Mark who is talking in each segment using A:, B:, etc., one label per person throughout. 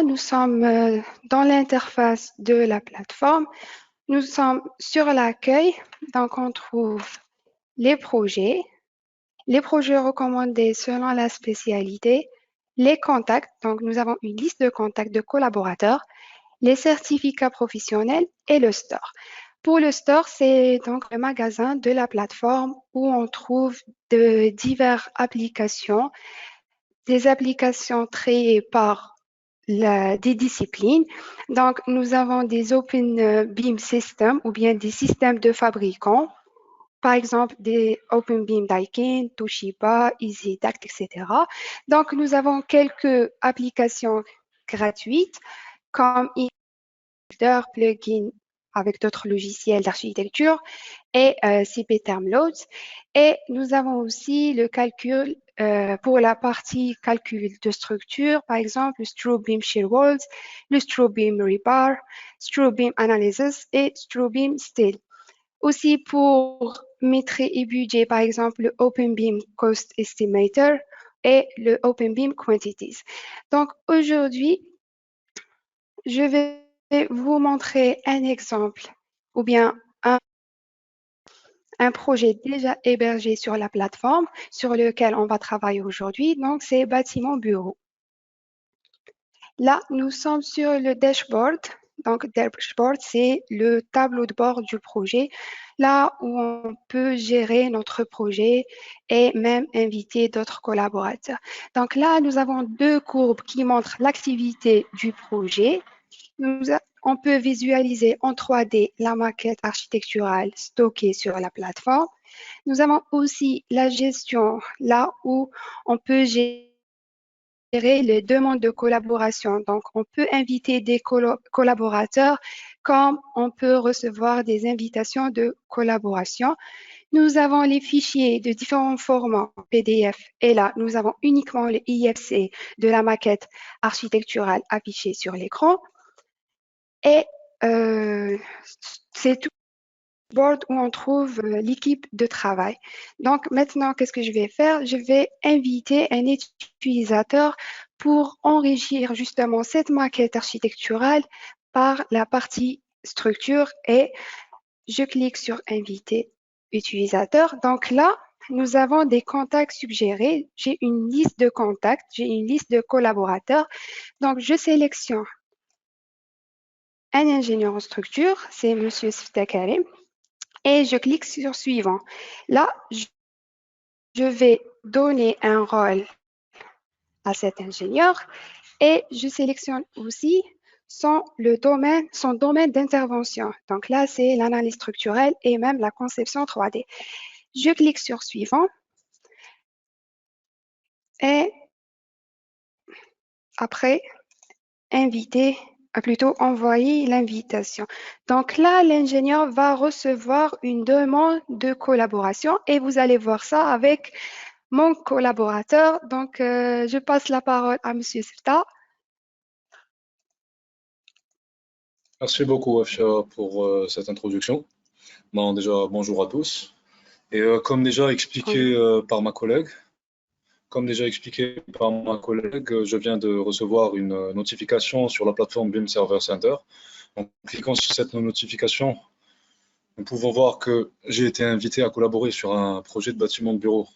A: là, nous sommes dans l'interface de la plateforme. Nous sommes sur l'accueil, donc on trouve les projets recommandés selon la spécialité, les contacts, donc nous avons une liste de contacts de collaborateurs, les certificats professionnels et le store. Pour le store, c'est donc le magasin de la plateforme où on trouve de diverses applications, des applications créées par des disciplines. Donc, nous avons des Open Beam Systems ou bien des systèmes de fabricants, par exemple des Open Beam Daikin, Toshiba, EasyDuct, etc. Donc, nous avons quelques applications gratuites comme plugins avec d'autres logiciels d'architecture et CP-Termloads. Et nous avons aussi le calcul pour la partie calcul de structure, par exemple le StrueBeam Shear Walls, le StrueBeam Rebar, StrueBeam Analysis et StrueBeam Steel. Aussi pour métrique et budget, par exemple le OpenBeam Cost Estimator et le OpenBeam Quantities. Donc aujourd'hui, je vais vous montrer un exemple ou bien un projet déjà hébergé sur la plateforme sur lequel on va travailler aujourd'hui. Donc, c'est bâtiment bureau. Là, nous sommes sur le dashboard. Donc, dashboard, c'est le tableau de bord du projet, là où on peut gérer notre projet et même inviter d'autres collaborateurs. Donc là, nous avons deux courbes qui montrent l'activité du projet. On peut visualiser en 3D la maquette architecturale stockée sur la plateforme. Nous avons aussi la gestion, là où on peut gérer les demandes de collaboration. Donc, on peut inviter des collaborateurs comme on peut recevoir des invitations de collaboration. Nous avons les fichiers de différents formats PDF et là, nous avons uniquement le IFC de la maquette architecturale affichée sur l'écran. Et c'est tout le board où on trouve l'équipe de travail. Donc maintenant, qu'est-ce que je vais faire? Je vais inviter un utilisateur pour enrichir justement cette maquette architecturale par la partie structure et je clique sur inviter utilisateur. Donc là, nous avons des contacts suggérés. J'ai une liste de contacts, j'ai une liste de collaborateurs. Donc je sélectionne un ingénieur en structure, c'est Monsieur Sfta Karim, et je clique sur suivant. Là, je vais donner un rôle à cet ingénieur et je sélectionne aussi son domaine d'intervention. Donc là, c'est l'analyse structurelle et même la conception 3D. Je clique sur suivant et après, inviter, plutôt envoyer l'invitation. Donc là, l'ingénieur va recevoir une demande de collaboration et vous allez voir ça avec mon collaborateur. Donc, je passe la parole à Monsieur Sifta.
B: Merci beaucoup, Afsha, pour cette introduction. Bon, déjà, bonjour à tous. Et comme déjà expliqué par ma collègue, je viens de recevoir une notification sur la plateforme BIM Server Center. En cliquant sur cette notification, nous pouvons voir que j'ai été invité à collaborer sur un projet de bâtiment de bureau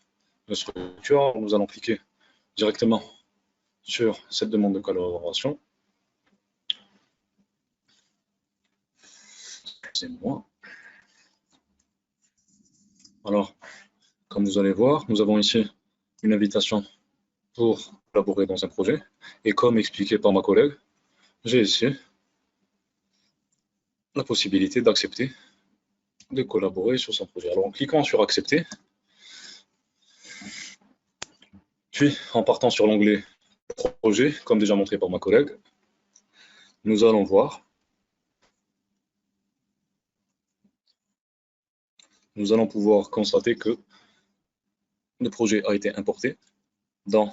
B: de structure. Nous allons cliquer directement sur cette demande de collaboration. C'est moi. Alors, comme vous allez voir, nous avons ici une invitation pour collaborer dans un projet. Et comme expliqué par ma collègue, j'ai ici la possibilité d'accepter de collaborer sur son projet. Alors en cliquant sur accepter, puis en partant sur l'onglet projet, comme déjà montré par ma collègue, nous allons voir, nous allons pouvoir constater que le projet a été importé dans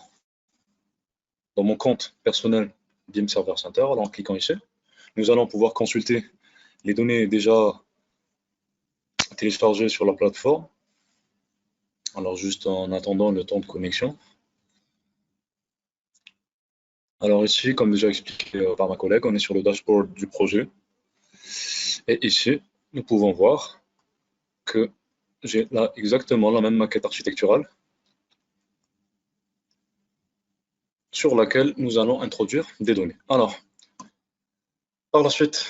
B: mon compte personnel BIM Server Center. Alors en cliquant ici, nous allons pouvoir consulter les données déjà téléchargées sur la plateforme. Alors juste en attendant le temps de connexion. Alors ici, comme déjà expliqué par ma collègue, on est sur le dashboard du projet. Et ici, nous pouvons voir que j'ai là exactement la même maquette architecturale sur laquelle nous allons introduire des données. Alors, par la suite,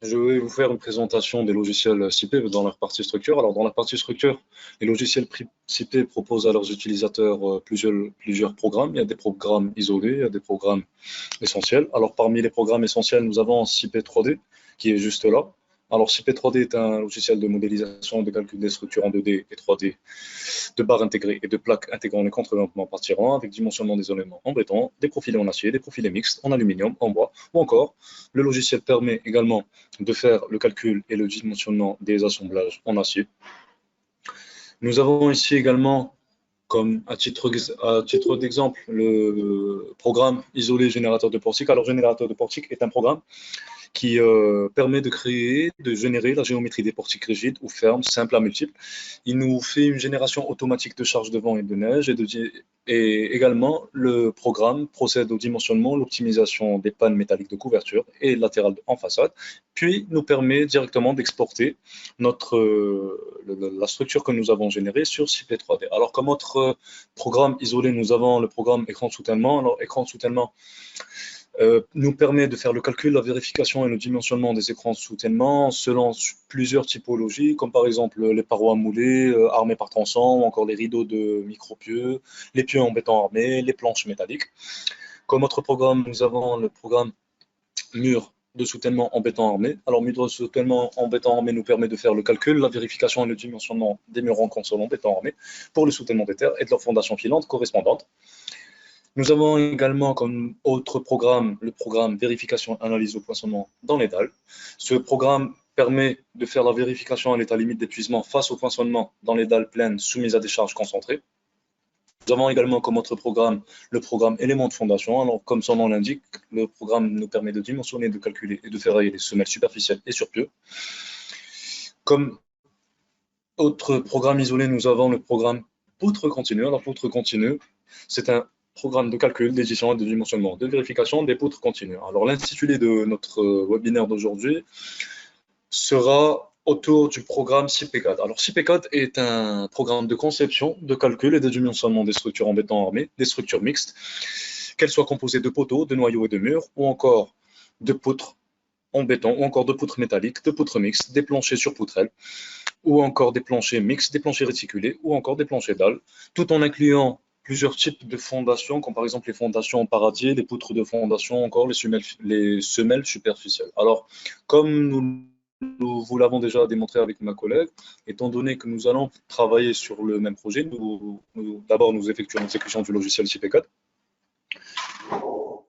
B: je vais vous faire une présentation des logiciels CIP dans leur partie structure. Alors, dans la partie structure, les logiciels CIP proposent à leurs utilisateurs plusieurs programmes. Il y a des programmes isolés, il y a des programmes essentiels. Alors, parmi les programmes essentiels, nous avons CIP 3D, qui est juste là. Alors, CIP 3D est un logiciel de modélisation et de calcul des structures en 2D et 3D, de barres intégrées et de plaques intégrant les contre-éléments par tirant avec dimensionnement des éléments en béton, des profilés en acier, des profilés mixtes en aluminium, en bois, ou encore, le logiciel permet également de faire le calcul et le dimensionnement des assemblages en acier. Nous avons ici également, comme à titre d'exemple, le programme isolé générateur de portique. Alors, générateur de portique est un programme qui permet de créer, de générer la géométrie des portiques rigides ou fermes, simples à multiples. Il nous fait une génération automatique de charges de vent et de neige et également le programme procède au dimensionnement, l'optimisation des pannes métalliques de couverture et latérales en façade, puis nous permet directement d'exporter la structure que nous avons générée sur CP 3D. Alors comme autre programme isolé, nous avons le programme écran de soutènement. Alors écran de soutènement nous permet de faire le calcul, la vérification et le dimensionnement des écrans de soutènement selon plusieurs typologies, comme par exemple les parois moulées, armées par tronçons, ou encore les rideaux de micro-pieux, les pieux en béton armé, les planches métalliques. Comme autre programme, nous avons le programme mur de soutènement en béton armé. Alors, mur de soutènement en béton armé nous permet de faire le calcul, la vérification et le dimensionnement des murs en console en béton armé pour le soutènement des terres et de leurs fondations filantes correspondantes. Nous avons également comme autre programme le programme vérification analyse au poinçonnement dans les dalles. Ce programme permet de faire la vérification à l'état limite d'épuisement face au poinçonnement dans les dalles pleines soumises à des charges concentrées. Nous avons également comme autre programme le programme éléments de fondation. Alors, comme son nom l'indique, le programme nous permet de dimensionner, de calculer et de ferrailler les semelles superficielles et sur pieux. Comme autre programme isolé, nous avons le programme poutre continue. Alors, poutre continue, c'est un programme de calcul, d'édition et de dimensionnement, de vérification des poutres continues. Alors, l'intitulé de notre webinaire d'aujourd'hui sera autour du programme CIPCAD. Alors, CIPCAD est un programme de conception, de calcul et de dimensionnement des structures en béton armé, des structures mixtes, qu'elles soient composées de poteaux, de noyaux et de murs, ou encore de poutres en béton, ou encore de poutres métalliques, de poutres mixtes, des planchers sur poutrelles, ou encore des planchers mixtes, des planchers réticulés, ou encore des planchers dalles, tout en incluant plusieurs types de fondations, comme par exemple les fondations en paradier, les poutres de fondation, encore les semelles superficielles. Alors, comme vous l'avons déjà démontré avec ma collègue, étant donné que nous allons travailler sur le même projet, d'abord nous effectuons l'exécution du logiciel CIPCAD,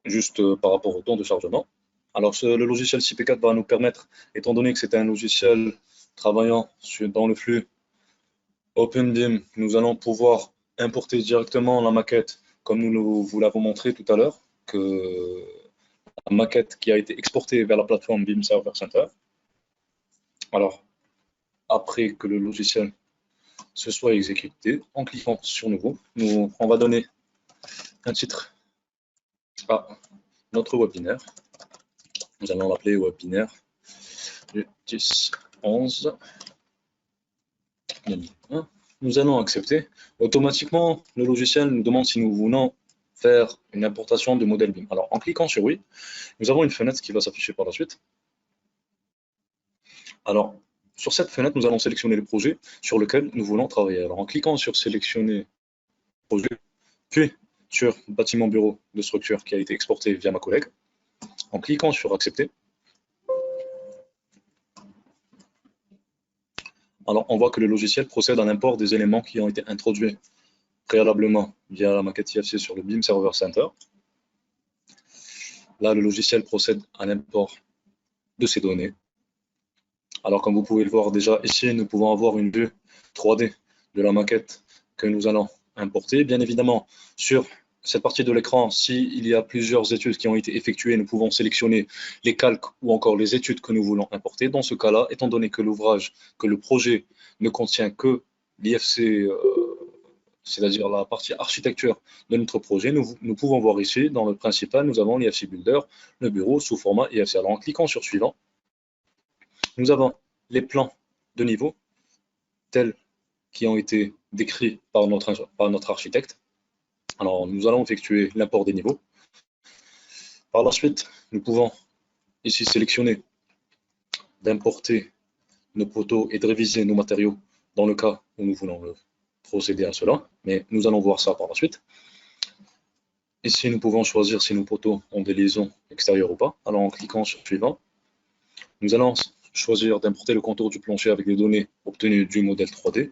B: juste par rapport au temps de chargement. Alors, le logiciel CIPCAD va nous permettre, étant donné que c'est un logiciel travaillant dans le flux OpenBIM, nous allons pouvoir importer directement la maquette, comme nous vous l'avons montré tout à l'heure, que la maquette qui a été exportée vers la plateforme BIM Server Center. Alors, après que le logiciel se soit exécuté, en cliquant sur Nouveau, on va donner un titre à notre webinaire. Nous allons l'appeler webinaire du 10-11 2001. Nous allons accepter. Automatiquement, le logiciel nous demande si nous voulons faire une importation de modèle BIM. Alors, en cliquant sur oui, nous avons une fenêtre qui va s'afficher par la suite. Alors, sur cette fenêtre, nous allons sélectionner le projet sur lequel nous voulons travailler. Alors, en cliquant sur sélectionner projet, puis sur bâtiment bureau de structure qui a été exporté via ma collègue, en cliquant sur accepter, alors on voit que le logiciel procède à l'import des éléments qui ont été introduits préalablement via la maquette IFC sur le BIM Server Center. Là, le logiciel procède à l'import de ces données. Alors, comme vous pouvez le voir déjà ici, nous pouvons avoir une vue 3D de la maquette que nous allons importer. Bien évidemment, sur cette partie de l'écran, s'il y a plusieurs études qui ont été effectuées, nous pouvons sélectionner les calques ou encore les études que nous voulons importer. Dans ce cas-là, étant donné que l'ouvrage, que le projet ne contient que l'IFC c'est-à-dire la partie architecture de notre projet, nous pouvons voir ici, dans le principal, nous avons l'IFC Builder, le bureau sous format IFC. Alors en cliquant sur suivant, nous avons les plans de niveau tels qui ont été décrits par notre architecte. Alors nous allons effectuer l'import des niveaux. Par la suite, nous pouvons ici sélectionner d'importer nos poteaux et de réviser nos matériaux dans le cas où nous voulons procéder à cela, mais nous allons voir ça par la suite. Ici, nous pouvons choisir si nos poteaux ont des liaisons extérieures ou pas. Alors en cliquant sur suivant, nous allons choisir d'importer le contour du plancher avec les données obtenues du modèle 3D.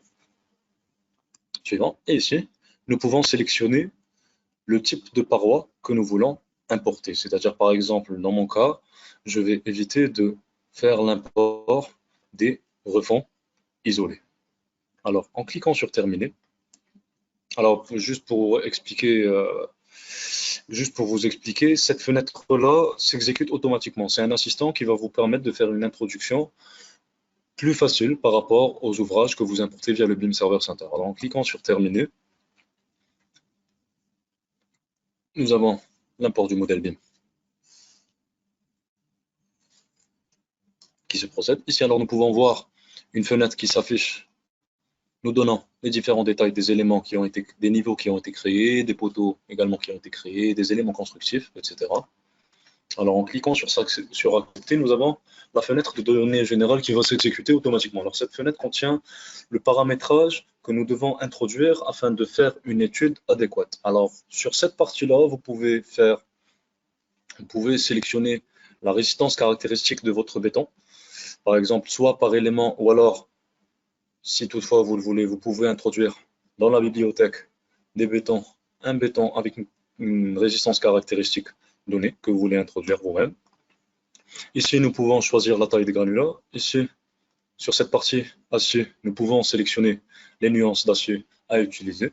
B: Suivant, et ici, nous pouvons sélectionner le type de paroi que nous voulons importer. C'est-à-dire, par exemple, dans mon cas, je vais éviter de faire l'import des refonds isolés. Alors, en cliquant sur terminer, alors juste pour vous expliquer, cette fenêtre-là s'exécute automatiquement. C'est un assistant qui va vous permettre de faire une introduction plus facile par rapport aux ouvrages que vous importez via le BIM Server Center. Alors, en cliquant sur terminer, nous avons l'import du modèle BIM qui se procède. Ici, alors, nous pouvons voir une fenêtre qui s'affiche, nous donnant les différents détails des éléments qui ont été, des niveaux qui ont été créés, des poteaux également qui ont été créés, des éléments constructifs, etc. Alors, en cliquant sur accepter, nous avons la fenêtre de données générales qui va s'exécuter automatiquement. Alors, cette fenêtre contient le paramétrage que nous devons introduire afin de faire une étude adéquate. Alors, sur cette partie-là, vous pouvez sélectionner la résistance caractéristique de votre béton, par exemple, soit par élément, ou alors, si toutefois vous le voulez, vous pouvez introduire dans la bibliothèque un béton avec une résistance caractéristique donnée que vous voulez introduire vous-même. Ici, nous pouvons choisir la taille des granulats. Ici, sur cette partie acier, nous pouvons sélectionner les nuances d'acier à utiliser.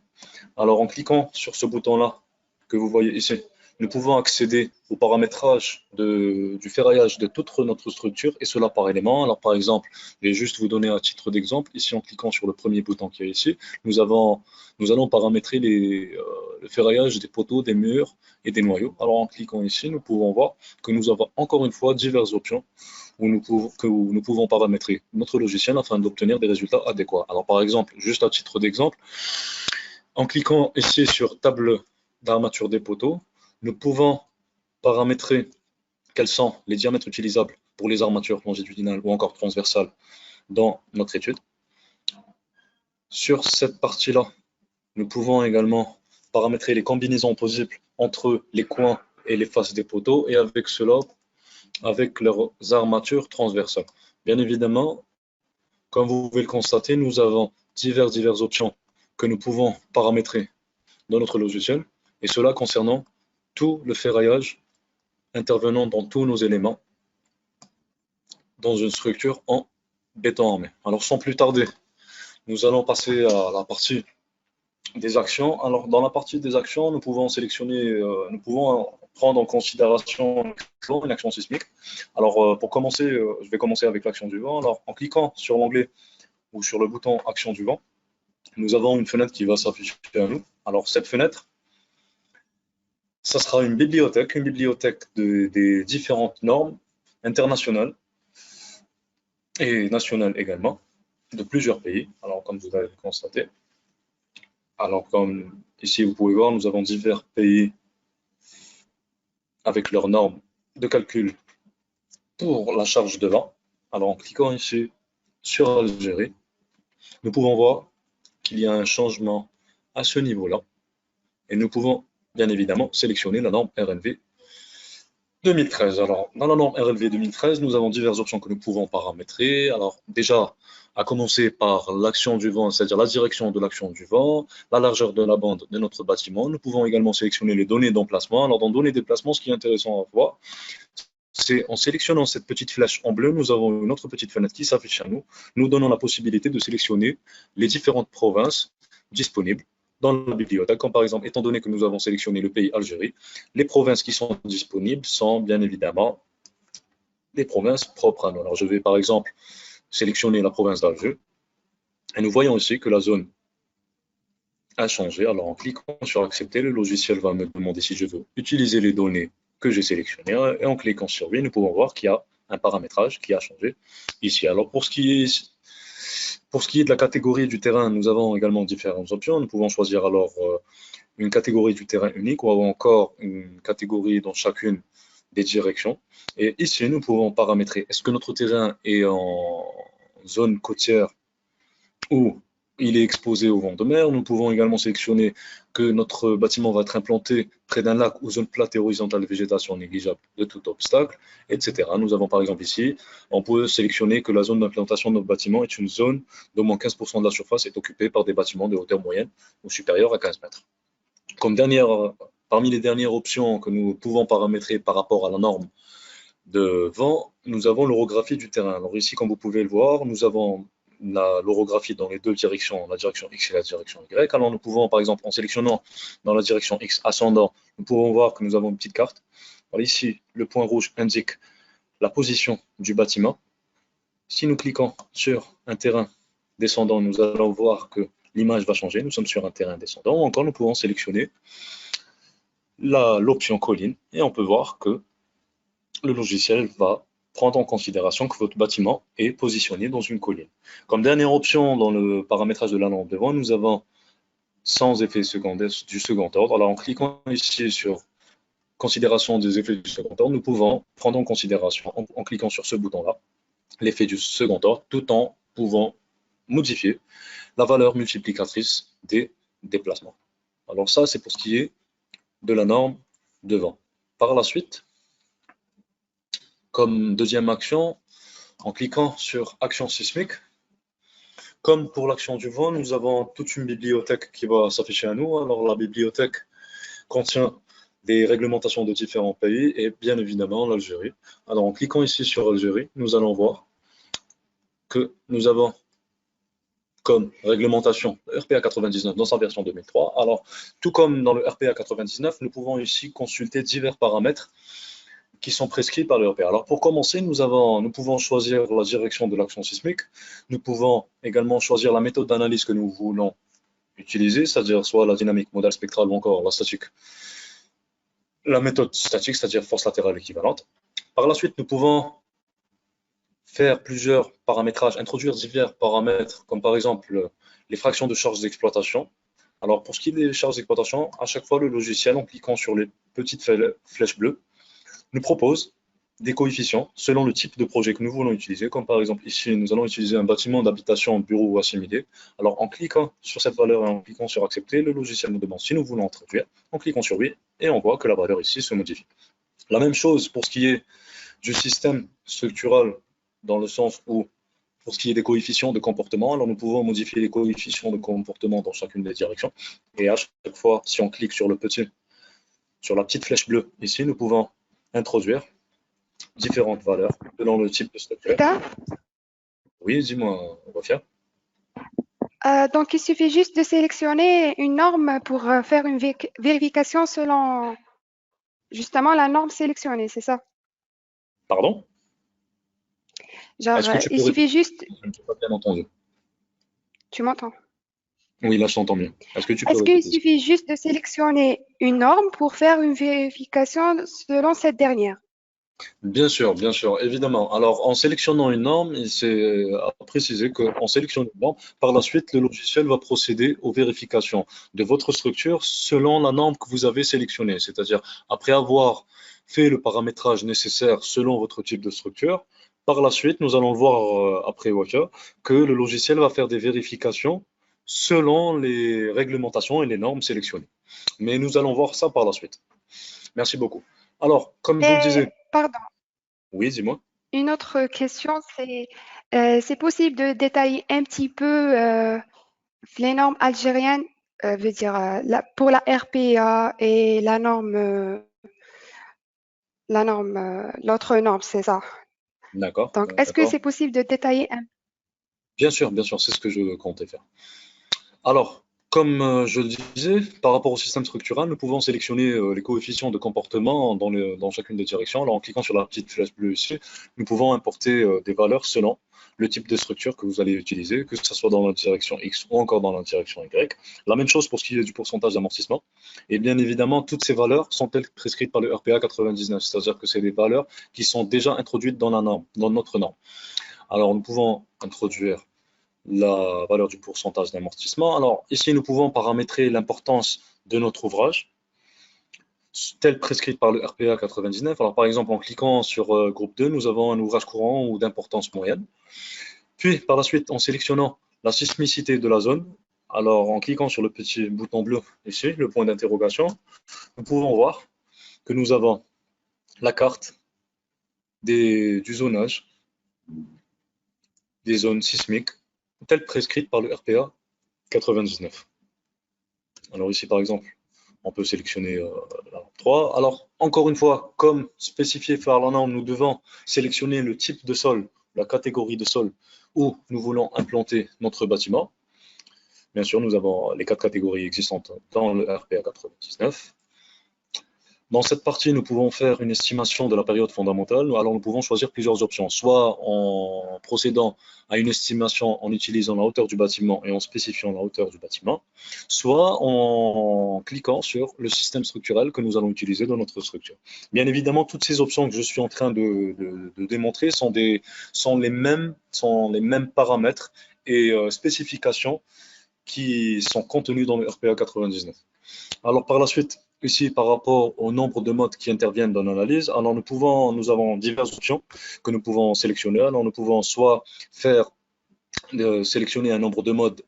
B: Alors, en cliquant sur ce bouton-là que vous voyez ici, nous pouvons accéder au paramétrage du ferraillage de toute notre structure, et cela par élément. Alors, par exemple, je vais juste vous donner un titre d'exemple. Ici, en cliquant sur le premier bouton qui est ici, nous allons paramétrer le ferraillage des poteaux, des murs et des noyaux. Alors, en cliquant ici, nous pouvons voir que nous avons encore une fois diverses options où nous pouvons paramétrer notre logiciel afin d'obtenir des résultats adéquats. Alors, par exemple, juste à titre d'exemple, en cliquant ici sur table d'armature des poteaux, nous pouvons paramétrer quels sont les diamètres utilisables pour les armatures longitudinales ou encore transversales dans notre étude. Sur cette partie-là, nous pouvons également paramétrer les combinaisons possibles entre les coins et les faces des poteaux, et avec cela, avec leurs armatures transversales. Bien évidemment, comme vous pouvez le constater, nous avons diverses options que nous pouvons paramétrer dans notre logiciel, et cela concernant tout le ferraillage intervenant dans tous nos éléments dans une structure en béton armé. Alors sans plus tarder, nous allons passer à la partie des actions. Alors dans la partie des actions, nous pouvons sélectionner, nous pouvons prendre en considération une action sismique. Alors pour commencer, je vais commencer avec l'action du vent. Alors en cliquant sur l'onglet ou sur le bouton action du vent, nous avons une fenêtre qui va s'afficher à nous. Alors cette fenêtre, ça sera une bibliothèque des différentes normes internationales et nationales également, de plusieurs pays. Alors, comme vous avez constaté, alors comme ici vous pouvez voir, nous avons divers pays avec leurs normes de calcul pour la charge de vent. Alors, en cliquant ici sur Algérie, nous pouvons voir qu'il y a un changement à ce niveau-là, et nous pouvons bien évidemment sélectionner la norme RLV 2013. Alors, dans la norme RLV 2013, nous avons diverses options que nous pouvons paramétrer. Alors, déjà, à commencer par l'action du vent, c'est-à-dire la direction de l'action du vent, la largeur de la bande de notre bâtiment. Nous pouvons également sélectionner les données d'emplacement. Alors, dans données d'emplacement, ce qui est intéressant à voir, c'est en sélectionnant cette petite flèche en bleu, nous avons une autre petite fenêtre qui s'affiche à nous, nous donnant la possibilité de sélectionner les différentes provinces disponibles dans la bibliothèque, comme par exemple, étant donné que nous avons sélectionné le pays Algérie, les provinces qui sont disponibles sont bien évidemment des provinces propres à nous. Alors je vais par exemple sélectionner la province d'Alger, et nous voyons ici que la zone a changé. Alors en cliquant sur accepter, le logiciel va me demander si je veux utiliser les données que j'ai sélectionnées. Et en cliquant sur oui, nous pouvons voir qu'il y a un paramétrage qui a changé ici. Alors pour ce qui est de la catégorie du terrain, nous avons également différentes options. Nous pouvons choisir alors une catégorie du terrain unique ou encore une catégorie dans chacune des directions. Et ici, nous pouvons paramétrer est-ce que notre terrain est en zone côtière ou il est exposé au vent de mer. Nous pouvons également sélectionner que notre bâtiment va être implanté près d'un lac ou zone plate et horizontale de végétation négligeable de tout obstacle, etc. Nous avons par exemple ici, on peut sélectionner que la zone d'implantation de notre bâtiment est une zone d'au moins 15% de la surface est occupée par des bâtiments de hauteur moyenne ou supérieure à 15 mètres. Comme parmi les dernières options que nous pouvons paramétrer par rapport à la norme de vent, nous avons l'orographie du terrain. Alors ici, comme vous pouvez le voir, nous avons l'orographie dans les deux directions, la direction X et la direction Y. Alors nous pouvons, par exemple, en sélectionnant dans la direction X ascendant, nous pouvons voir que nous avons une petite carte. Alors ici, le point rouge indique la position du bâtiment. Si nous cliquons sur un terrain descendant, nous allons voir que l'image va changer. Nous sommes sur un terrain descendant. Ou encore, nous pouvons sélectionner l'option colline et on peut voir que le logiciel va prendre en considération que votre bâtiment est positionné dans une colline. Comme dernière option dans le paramétrage de la lampe de vent, nous avons sans effet secondaire du second ordre. Alors en cliquant ici sur considération des effets du second ordre, nous pouvons prendre en considération, en cliquant sur ce bouton-là, l'effet du second ordre, tout en pouvant modifier la valeur multiplicatrice des déplacements. Alors ça, c'est pour ce qui est de la norme de vent. Par la suite, comme deuxième action, en cliquant sur action sismique, comme pour l'action du vent, nous avons toute une bibliothèque qui va s'afficher à nous. Alors la bibliothèque contient des réglementations de différents pays et bien évidemment l'Algérie. Alors en cliquant ici sur Algérie, nous allons voir que nous avons comme réglementation le RPA 99 dans sa version 2003. Alors tout comme dans le RPA 99, nous pouvons ici consulter divers paramètres qui sont prescrits par le RPA. Alors pour commencer, nous pouvons choisir la direction de l'action sismique. Nous pouvons également choisir la méthode d'analyse que nous voulons utiliser, c'est-à-dire soit la dynamique modale spectrale ou encore la statique. La méthode statique, c'est-à-dire force latérale équivalente. Par la suite, nous pouvons faire plusieurs paramétrages, introduire divers paramètres, comme par exemple les fractions de charges d'exploitation. Alors pour ce qui est des charges d'exploitation, à chaque fois le logiciel, en cliquant sur les petites flèches bleues, nous propose des coefficients selon le type de projet que nous voulons utiliser, comme par exemple ici, nous allons utiliser un bâtiment d'habitation, bureau ou assimilé. Alors en cliquant sur cette valeur et en cliquant sur accepter, le logiciel nous demande si nous voulons introduire, en cliquant sur oui, et on voit que la valeur ici se modifie. La même chose pour ce qui est du système structural, dans le sens où, pour ce qui est des coefficients de comportement, alors nous pouvons modifier les coefficients de comportement dans chacune des directions, et à chaque fois, si on clique sur sur la petite flèche bleue ici, nous pouvons introduire différentes valeurs selon le type de structure. Oui, dis-moi, Rafia.
A: Donc, il suffit juste de sélectionner une norme pour faire une vérification selon justement la norme sélectionnée, c'est ça?
B: Pardon?
A: Genre,
B: Est-ce que tu
A: il
B: peux répéter?
A: suffit juste,
B: Je ne t'ai pas bien entendu.
A: tu m'entends?
B: Oui, là, je t'entends mieux. Est-ce que tu peux
A: Est-ce qu'il
B: répéter?
A: suffit juste de sélectionner une norme pour faire une vérification selon cette dernière?
B: Bien sûr, évidemment. Alors, en sélectionnant une norme, il s'est à préciser qu'en sélectionnant une norme, par la suite, le logiciel va procéder aux vérifications de votre structure selon la norme que vous avez sélectionnée. C'est-à-dire, après avoir fait le paramétrage nécessaire selon votre type de structure, par la suite, nous allons le voir après Waka, que le logiciel va faire des vérifications selon les réglementations et les normes sélectionnées. Mais nous allons voir ça par la suite. Merci beaucoup. Alors, comme je vous le
A: Et,
B: disais,
A: pardon,
B: oui, dis-moi.
A: une autre question, c'est possible de détailler un petit peu les normes algériennes, veut dire pour la RPA et l'autre norme, c'est ça.
B: D'accord,
A: Donc, est-ce que
B: d'accord.
A: c'est possible de détailler un
B: Bien sûr, c'est ce que je comptais faire. Alors, comme je le disais, par rapport au système structural, nous pouvons sélectionner les coefficients de comportement dans chacune des directions. Alors, en cliquant sur la petite flèche bleue ici, nous pouvons importer des valeurs selon le type de structure que vous allez utiliser, que ce soit dans la direction X ou encore dans la direction Y. La même chose pour ce qui est du pourcentage d'amortissement. Et bien évidemment, toutes ces valeurs sont-elles prescrites par le RPA 99, c'est-à-dire que c'est des valeurs qui sont déjà introduites dans la norme, dans notre norme. Alors, nous pouvons introduire la valeur du pourcentage d'amortissement. Alors, ici, nous pouvons paramétrer l'importance de notre ouvrage, telle prescrite par le RPA 99. Alors, par exemple, en cliquant sur groupe 2, nous avons un ouvrage courant ou d'importance moyenne. Puis, par la suite, en sélectionnant la sismicité de la zone, alors en cliquant sur le petit bouton bleu ici, le point d'interrogation, nous pouvons voir que nous avons la carte du zonage des zones sismiques, telle prescrite par le RPA 99. Alors ici, par exemple, on peut sélectionner la 3. Alors, encore une fois, comme spécifié par la norme, nous devons sélectionner le type de sol, la catégorie de sol où nous voulons implanter notre bâtiment. Bien sûr, nous avons les 4 catégories existantes dans le RPA 99. Dans cette partie, nous pouvons faire une estimation de la période fondamentale. Alors, nous pouvons choisir plusieurs options, soit en procédant à une estimation en utilisant la hauteur du bâtiment et en spécifiant la hauteur du bâtiment, soit en cliquant sur le système structurel que nous allons utiliser dans notre structure. Bien évidemment, toutes ces options que je suis en train de démontrer sont les mêmes paramètres et spécifications qui sont contenus dans le RPA 99. Alors, par la suite, ici, par rapport au nombre de modes qui interviennent dans l'analyse, alors nous avons diverses options que nous pouvons sélectionner. Alors, nous pouvons soit sélectionner un nombre de modes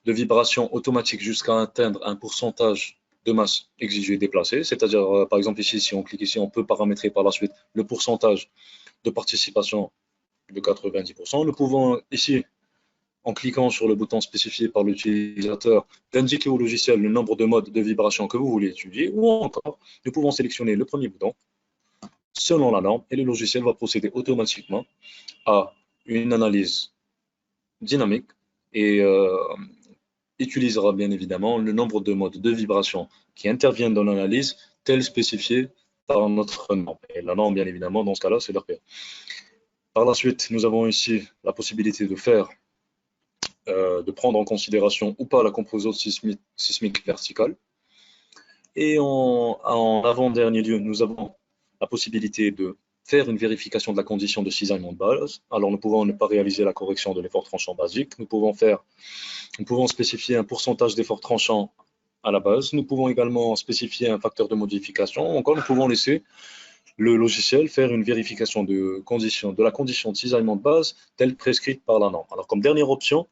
B: de vibration automatique jusqu'à atteindre un pourcentage de masse exigée déplacée, c'est-à-dire, par exemple, ici, si on clique ici, on peut paramétrer par la suite le pourcentage de participation de 90%. Nous pouvons ici, en cliquant sur le bouton spécifié par l'utilisateur, d'indiquer au logiciel le nombre de modes de vibration que vous voulez étudier, ou encore, nous pouvons sélectionner le premier bouton selon la norme et le logiciel va procéder automatiquement à une analyse dynamique et utilisera bien évidemment le nombre de modes de vibration qui interviennent dans l'analyse tel spécifié par notre norme. Et la norme, bien évidemment, dans ce cas-là, c'est l'RPA. Par la suite, nous avons ici la possibilité de prendre en considération ou pas la composante sismique verticale. Et en avant-dernier lieu, nous avons la possibilité de faire une vérification de la condition de cisaillement de base. Alors, nous pouvons ne pas réaliser la correction de l'effort tranchant basique. Nous pouvons spécifier un pourcentage d'effort tranchant à la base. Nous pouvons également spécifier un facteur de modification. Encore, nous pouvons laisser le logiciel faire une vérification de la condition de cisaillement de base telle prescrite par la norme. Alors, comme dernière option,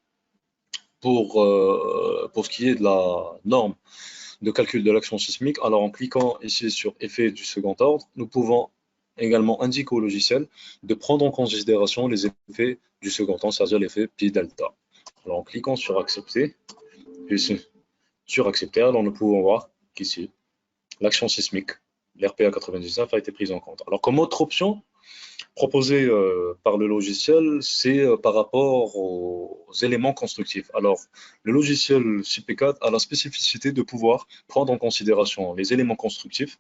B: pour ce qui est de la norme de calcul de l'action sismique, alors en cliquant ici sur effet du second ordre, nous pouvons également indiquer au logiciel de prendre en considération les effets du second ordre, c'est-à-dire l'effet pi delta. Alors en cliquant sur accepter, ici sur accepter, alors nous pouvons voir qu'ici l'action sismique, l'RPA 99 a été prise en compte. Alors comme autre option proposée par le logiciel, c'est par rapport aux éléments constructifs. Alors, le logiciel CP4 a la spécificité de pouvoir prendre en considération les éléments constructifs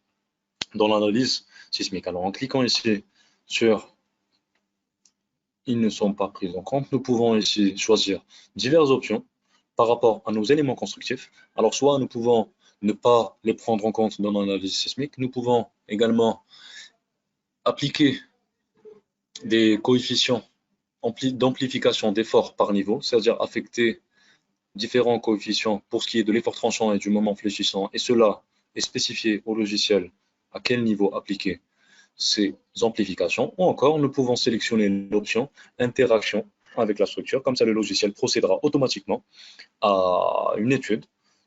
B: dans l'analyse sismique. Alors, en cliquant ici sur « Ils ne sont pas pris en compte », nous pouvons ici choisir diverses options par rapport à nos éléments constructifs. Alors, soit nous pouvons ne pas les prendre en compte dans l'analyse sismique, nous pouvons également appliquer des coefficients d'amplification d'effort par niveau, c'est-à-dire affecter différents coefficients pour ce qui est de l'effort tranchant et du moment fléchissant, et cela est spécifié au logiciel à quel niveau appliquer ces amplifications, ou encore nous pouvons sélectionner l'option interaction avec la structure, comme ça le logiciel procédera automatiquement à une étude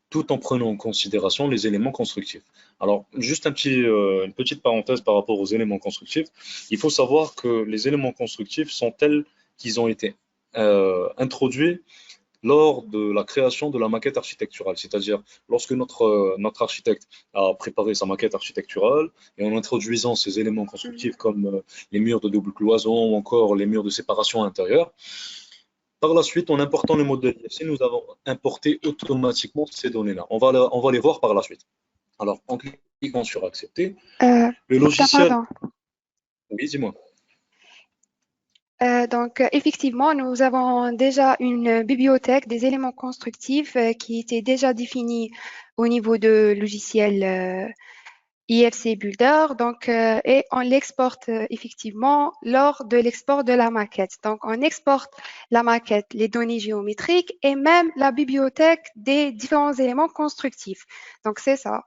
B: tout en prenant en considération les éléments constructifs. Alors, juste une petite parenthèse par rapport aux éléments constructifs. Il faut savoir que les éléments constructifs sont tels qu'ils ont été introduits lors de la création de la maquette architecturale. C'est-à-dire, lorsque notre architecte a préparé sa maquette architecturale, et en introduisant ces éléments constructifs comme les murs de double cloison ou encore les murs de séparation intérieure, par la suite, en important le modèle IFC, nous avons importé automatiquement ces données-là. On va les voir par la suite. Alors, en cliquant sur accepter, le
A: Docteur,
B: logiciel.
A: pardon.
B: Oui, dis-moi.
A: Effectivement, nous avons déjà une bibliothèque des éléments constructifs qui était déjà définie au niveau de logiciel IFC Builder. Et on l'exporte effectivement lors de l'export de la maquette. Donc, on exporte la maquette, les données géométriques et même la bibliothèque des différents éléments constructifs. Donc, c'est ça.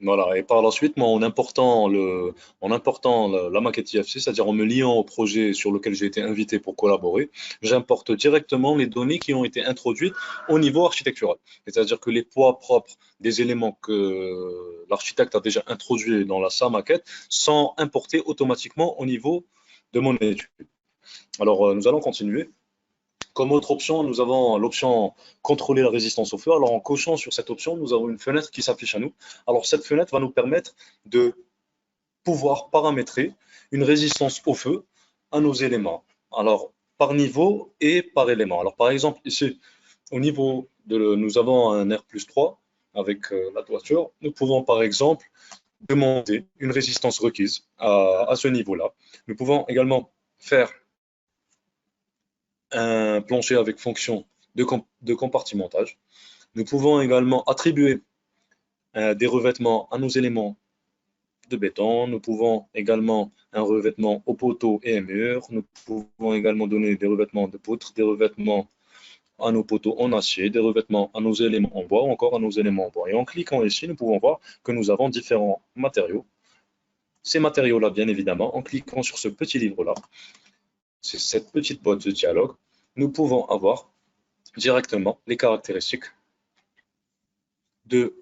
B: Voilà, et par la suite, moi, en important la maquette IFC, c'est-à-dire en me liant au projet sur lequel j'ai été invité pour collaborer, j'importe directement les données qui ont été introduites au niveau architectural. C'est-à-dire que les poids propres des éléments que l'architecte a déjà introduits dans sa maquette sont importés automatiquement au niveau de mon étude. Alors, nous allons continuer. Comme autre option, nous avons l'option contrôler la résistance au feu. Alors, en cochant sur cette option, nous avons une fenêtre qui s'affiche à nous. Alors, cette fenêtre va nous permettre de pouvoir paramétrer une résistance au feu à nos éléments. Alors, par niveau et par élément. Alors, par exemple, ici, au niveau nous avons un R+3 avec la toiture. Nous pouvons, par exemple, demander une résistance requise à ce niveau-là. Nous pouvons également faire un plancher avec fonction de compartimentage. Nous pouvons également attribuer des revêtements à nos éléments de béton. Nous pouvons également un revêtement aux poteaux et aux murs. Nous pouvons également donner des revêtements de poutres, des revêtements à nos poteaux en acier, des revêtements à nos éléments en bois ou encore à nos éléments en bois. Et en cliquant ici, nous pouvons voir que nous avons différents matériaux. Ces matériaux-là, bien évidemment, en cliquant sur ce petit livre-là, c'est cette petite boîte de dialogue, nous pouvons avoir directement les caractéristiques de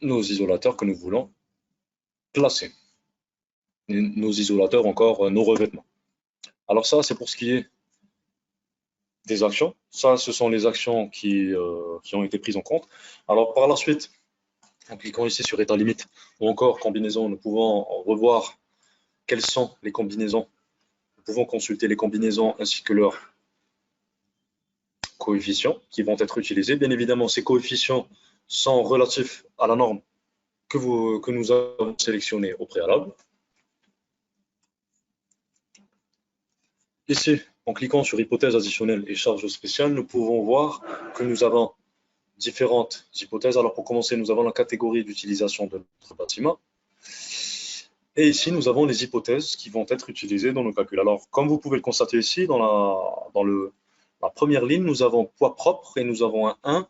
B: nos isolateurs que nous voulons classer. Nos isolateurs, encore nos revêtements. Alors ça, c'est pour ce qui est des actions. Ça, ce sont les actions qui ont été prises en compte. Alors par la suite, en cliquant ici sur état limite ou encore combinaison, nous pouvons revoir quelles sont les combinaisons. Nous pouvons consulter les combinaisons ainsi que leurs coefficients qui vont être utilisés. Bien évidemment, ces coefficients sont relatifs à la norme que nous avons sélectionnée au préalable. Ici, en cliquant sur hypothèse additionnelle et charge spéciale, nous pouvons voir que nous avons différentes hypothèses. Alors pour commencer, nous avons la catégorie d'utilisation de notre bâtiment. Et ici, nous avons les hypothèses qui vont être utilisées dans nos calculs. Alors, comme vous pouvez le constater ici, dans la première ligne, nous avons poids propre et nous avons un 1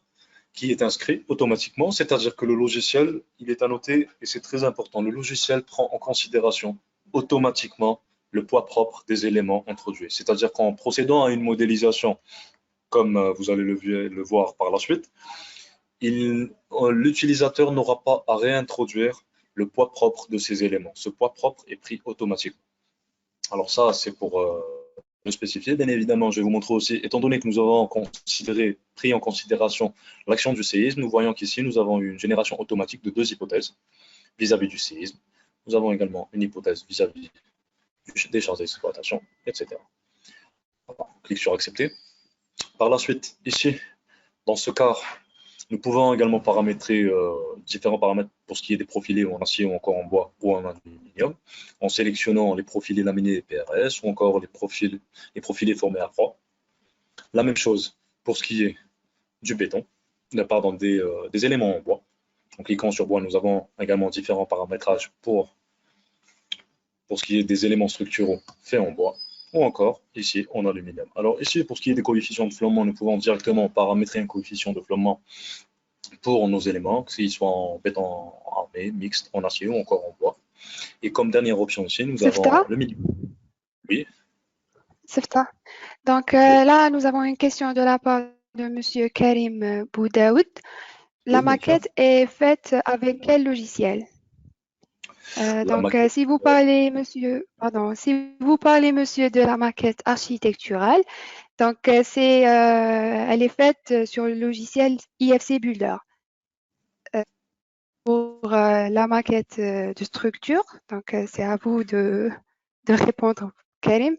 B: qui est inscrit automatiquement, c'est-à-dire que le logiciel, il est annoté, et c'est très important, le logiciel prend en considération automatiquement le poids propre des éléments introduits. C'est-à-dire qu'en procédant à une modélisation, comme vous allez le voir par la suite, l'utilisateur n'aura pas à réintroduire le poids propre de ces éléments. Ce poids propre est pris automatiquement. Alors ça, c'est pour le spécifier. Bien évidemment, je vais vous montrer aussi, étant donné que nous avons pris en considération l'action du séisme, nous voyons qu'ici, nous avons une génération automatique de 2 hypothèses vis-à-vis du séisme. Nous avons également une hypothèse vis-à-vis des charges d'exploitation, etc. On clique sur accepter. Par la suite, ici, dans ce cas, nous pouvons également paramétrer différents paramètres pour ce qui est des profilés en acier ou encore en bois ou en aluminium, en sélectionnant les profilés laminés PRS ou encore les profilés formés à froid. La même chose pour ce qui est du béton, des éléments en bois. En cliquant sur bois, nous avons également différents paramétrages pour ce qui est des éléments structuraux faits en bois ou encore ici en aluminium. Alors ici, pour ce qui est des coefficients de flottement, nous pouvons directement paramétrer un coefficient de flottement pour nos éléments, qu'ils soient en béton armé, mixte, en acier ou encore en bois. Et comme dernière option ici, nous avons le milieu. Oui.
A: C'est ça. Donc là, nous avons une question de la part de M. Karim Boudaoud. La maquette est faite avec quel logiciel? Si vous parlez, monsieur, de la maquette architecturale, elle est faite sur le logiciel IFC Builder. Pour la maquette de structure, c'est à vous de répondre, Karim.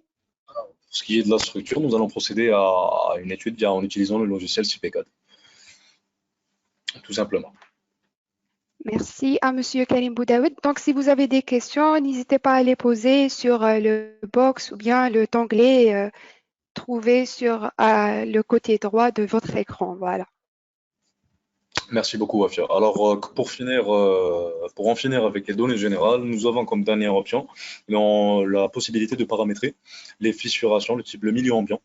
B: Pour ce qui est de la structure, nous allons procéder à une étude en utilisant le logiciel CPCAD. Tout simplement.
A: Merci à Monsieur Karim Boudaoud. Donc, si vous avez des questions, n'hésitez pas à les poser sur le box ou bien le onglet trouvé sur le côté droit de votre écran. Voilà.
B: Merci beaucoup, Afia. Alors, pour en finir avec les données générales, nous avons comme dernière option la possibilité de paramétrer les fissurations, le milieu ambiant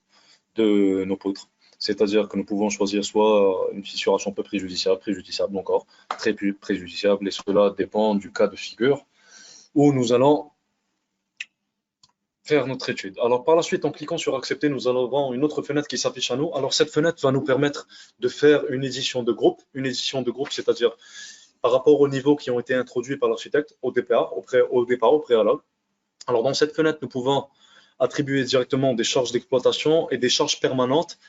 B: de nos poutres. C'est-à-dire que nous pouvons choisir soit une fissuration peu préjudiciable, préjudiciable encore, très préjudiciable, et cela dépend du cas de figure où nous allons faire notre étude. Alors par la suite, en cliquant sur accepter, nous allons avoir une autre fenêtre qui s'affiche à nous. Alors cette fenêtre va nous permettre de faire une édition de groupe. Une édition de groupe, c'est-à-dire par rapport aux niveaux qui ont été introduits par l'architecte au départ, au préalable. Alors dans cette fenêtre, nous pouvons attribuer directement des charges d'exploitation et des charges permanentes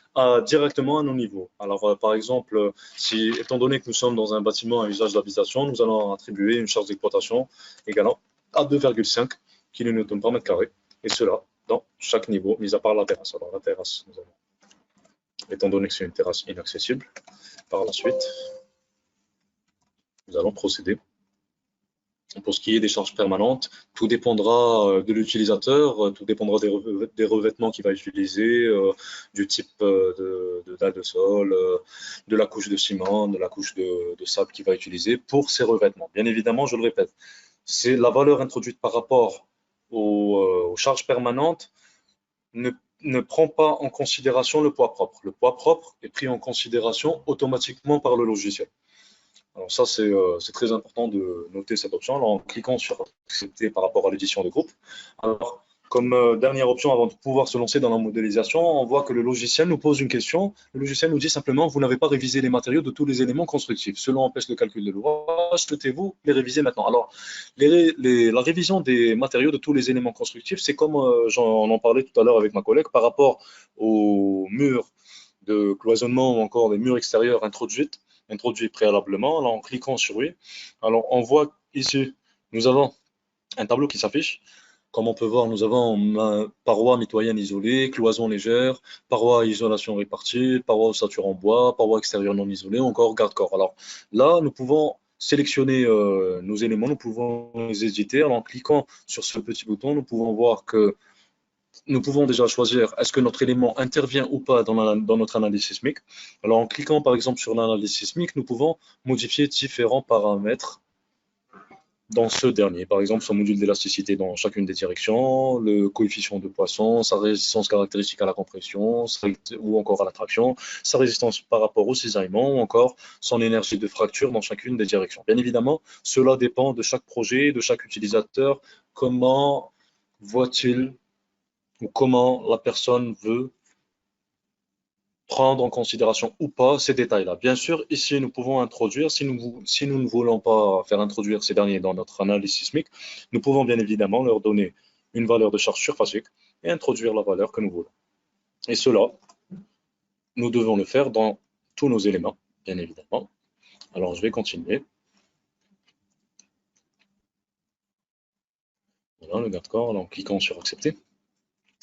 B: directement à nos niveaux. Alors par exemple, étant donné que nous sommes dans un bâtiment à usage d'habitation, nous allons attribuer une charge d'exploitation égalant à 2,5 kN par mètre carré. Et cela dans chaque niveau, mis à part la terrasse. Alors la terrasse, étant donné que c'est une terrasse inaccessible, par la suite, nous allons procéder. Pour ce qui est des charges permanentes, tout dépendra de l'utilisateur, tout dépendra des revêtements qu'il va utiliser, du type de dalle de sol, de la couche de ciment, de la couche de sable qu'il va utiliser pour ces revêtements. Bien évidemment, je le répète, c'est la valeur introduite par rapport aux charges permanentes ne prend pas en considération le poids propre. Le poids propre est pris en considération automatiquement par le logiciel. Alors ça, c'est très important de noter cette option en cliquant sur accepter par rapport à l'édition de groupe. Alors, comme dernière option avant de pouvoir se lancer dans la modélisation, on voit que le logiciel nous pose une question. Le logiciel nous dit simplement, vous n'avez pas révisé les matériaux de tous les éléments constructifs. Cela empêche le calcul de l'ouvrage. Souhaitez-vous les réviser maintenant? Alors, la révision des matériaux de tous les éléments constructifs, c'est comme on en parlait tout à l'heure avec ma collègue par rapport aux murs de cloisonnement ou encore des murs extérieurs introduits préalablement. Alors, en cliquant sur oui, alors on voit ici, nous avons un tableau qui s'affiche. Comme on peut voir, nous avons paroi mitoyenne isolée, cloison légère, paroi à isolation répartie, paroi ossature en bois, paroi extérieure non isolée, encore garde-corps. Alors là, nous pouvons sélectionner nos éléments, nous pouvons les éditer. Alors, en cliquant sur ce petit bouton, nous pouvons voir que nous pouvons déjà choisir est-ce que notre élément intervient ou pas dans notre analyse sismique. Alors en cliquant par exemple sur l'analyse sismique, nous pouvons modifier différents paramètres dans ce dernier. Par exemple, son module d'élasticité dans chacune des directions, le coefficient de Poisson, sa résistance caractéristique à la compression ou encore à la traction, sa résistance par rapport au cisaillement ou encore son énergie de fracture dans chacune des directions. Bien évidemment, cela dépend de chaque projet, de chaque utilisateur. Comment voit-il ou comment la personne veut prendre en considération ou pas ces détails-là. Bien sûr, ici, nous pouvons introduire, si nous ne voulons pas faire introduire ces derniers dans notre analyse sismique, nous pouvons bien évidemment leur donner une valeur de charge surfacique et introduire la valeur que nous voulons. Et cela, nous devons le faire dans tous nos éléments, bien évidemment. Alors, je vais continuer. Voilà, le garde-corps, en cliquant sur accepter.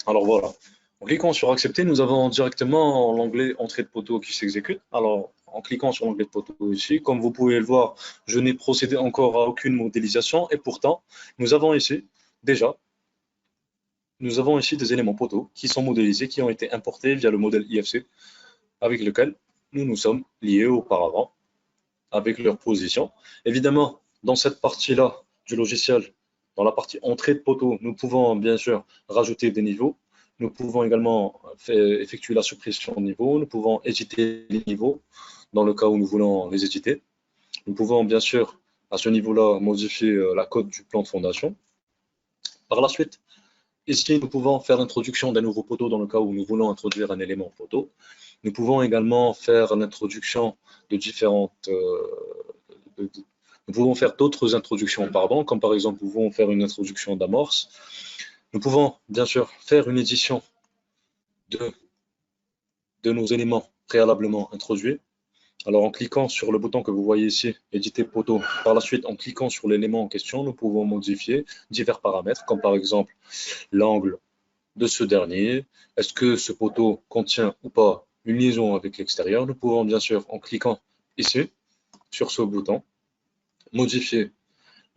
B: Alors voilà, en cliquant sur accepter, nous avons directement l'onglet entrée de poteau qui s'exécute. Alors, en cliquant sur l'onglet de poteau ici, comme vous pouvez le voir, je n'ai procédé encore à aucune modélisation et pourtant, nous avons ici déjà des éléments poteaux qui sont modélisés, qui ont été importés via le modèle IFC avec lequel nous nous sommes liés auparavant avec leur position. Évidemment, dans cette partie-là du logiciel, dans la partie entrée de poteau, nous pouvons bien sûr rajouter des niveaux. Nous pouvons également effectuer la suppression de niveaux. Nous pouvons éditer les niveaux dans le cas où nous voulons les éditer. Nous pouvons bien sûr, à ce niveau-là, modifier la cote du plan de fondation. Par la suite, ici, nous pouvons faire l'introduction d'un nouveau poteau dans le cas où nous voulons introduire un élément poteau. Nous pouvons également faire l'introduction de différentes nous pouvons faire d'autres introductions, comme par exemple, nous pouvons faire une introduction d'amorce. Nous pouvons, bien sûr, faire une édition de nos éléments préalablement introduits. Alors, en cliquant sur le bouton que vous voyez ici, éditer poteau, par la suite, en cliquant sur l'élément en question, nous pouvons modifier divers paramètres, comme par exemple l'angle de ce dernier. Est-ce que ce poteau contient ou pas une liaison avec l'extérieur? Nous pouvons, bien sûr, en cliquant ici, sur ce bouton, modifier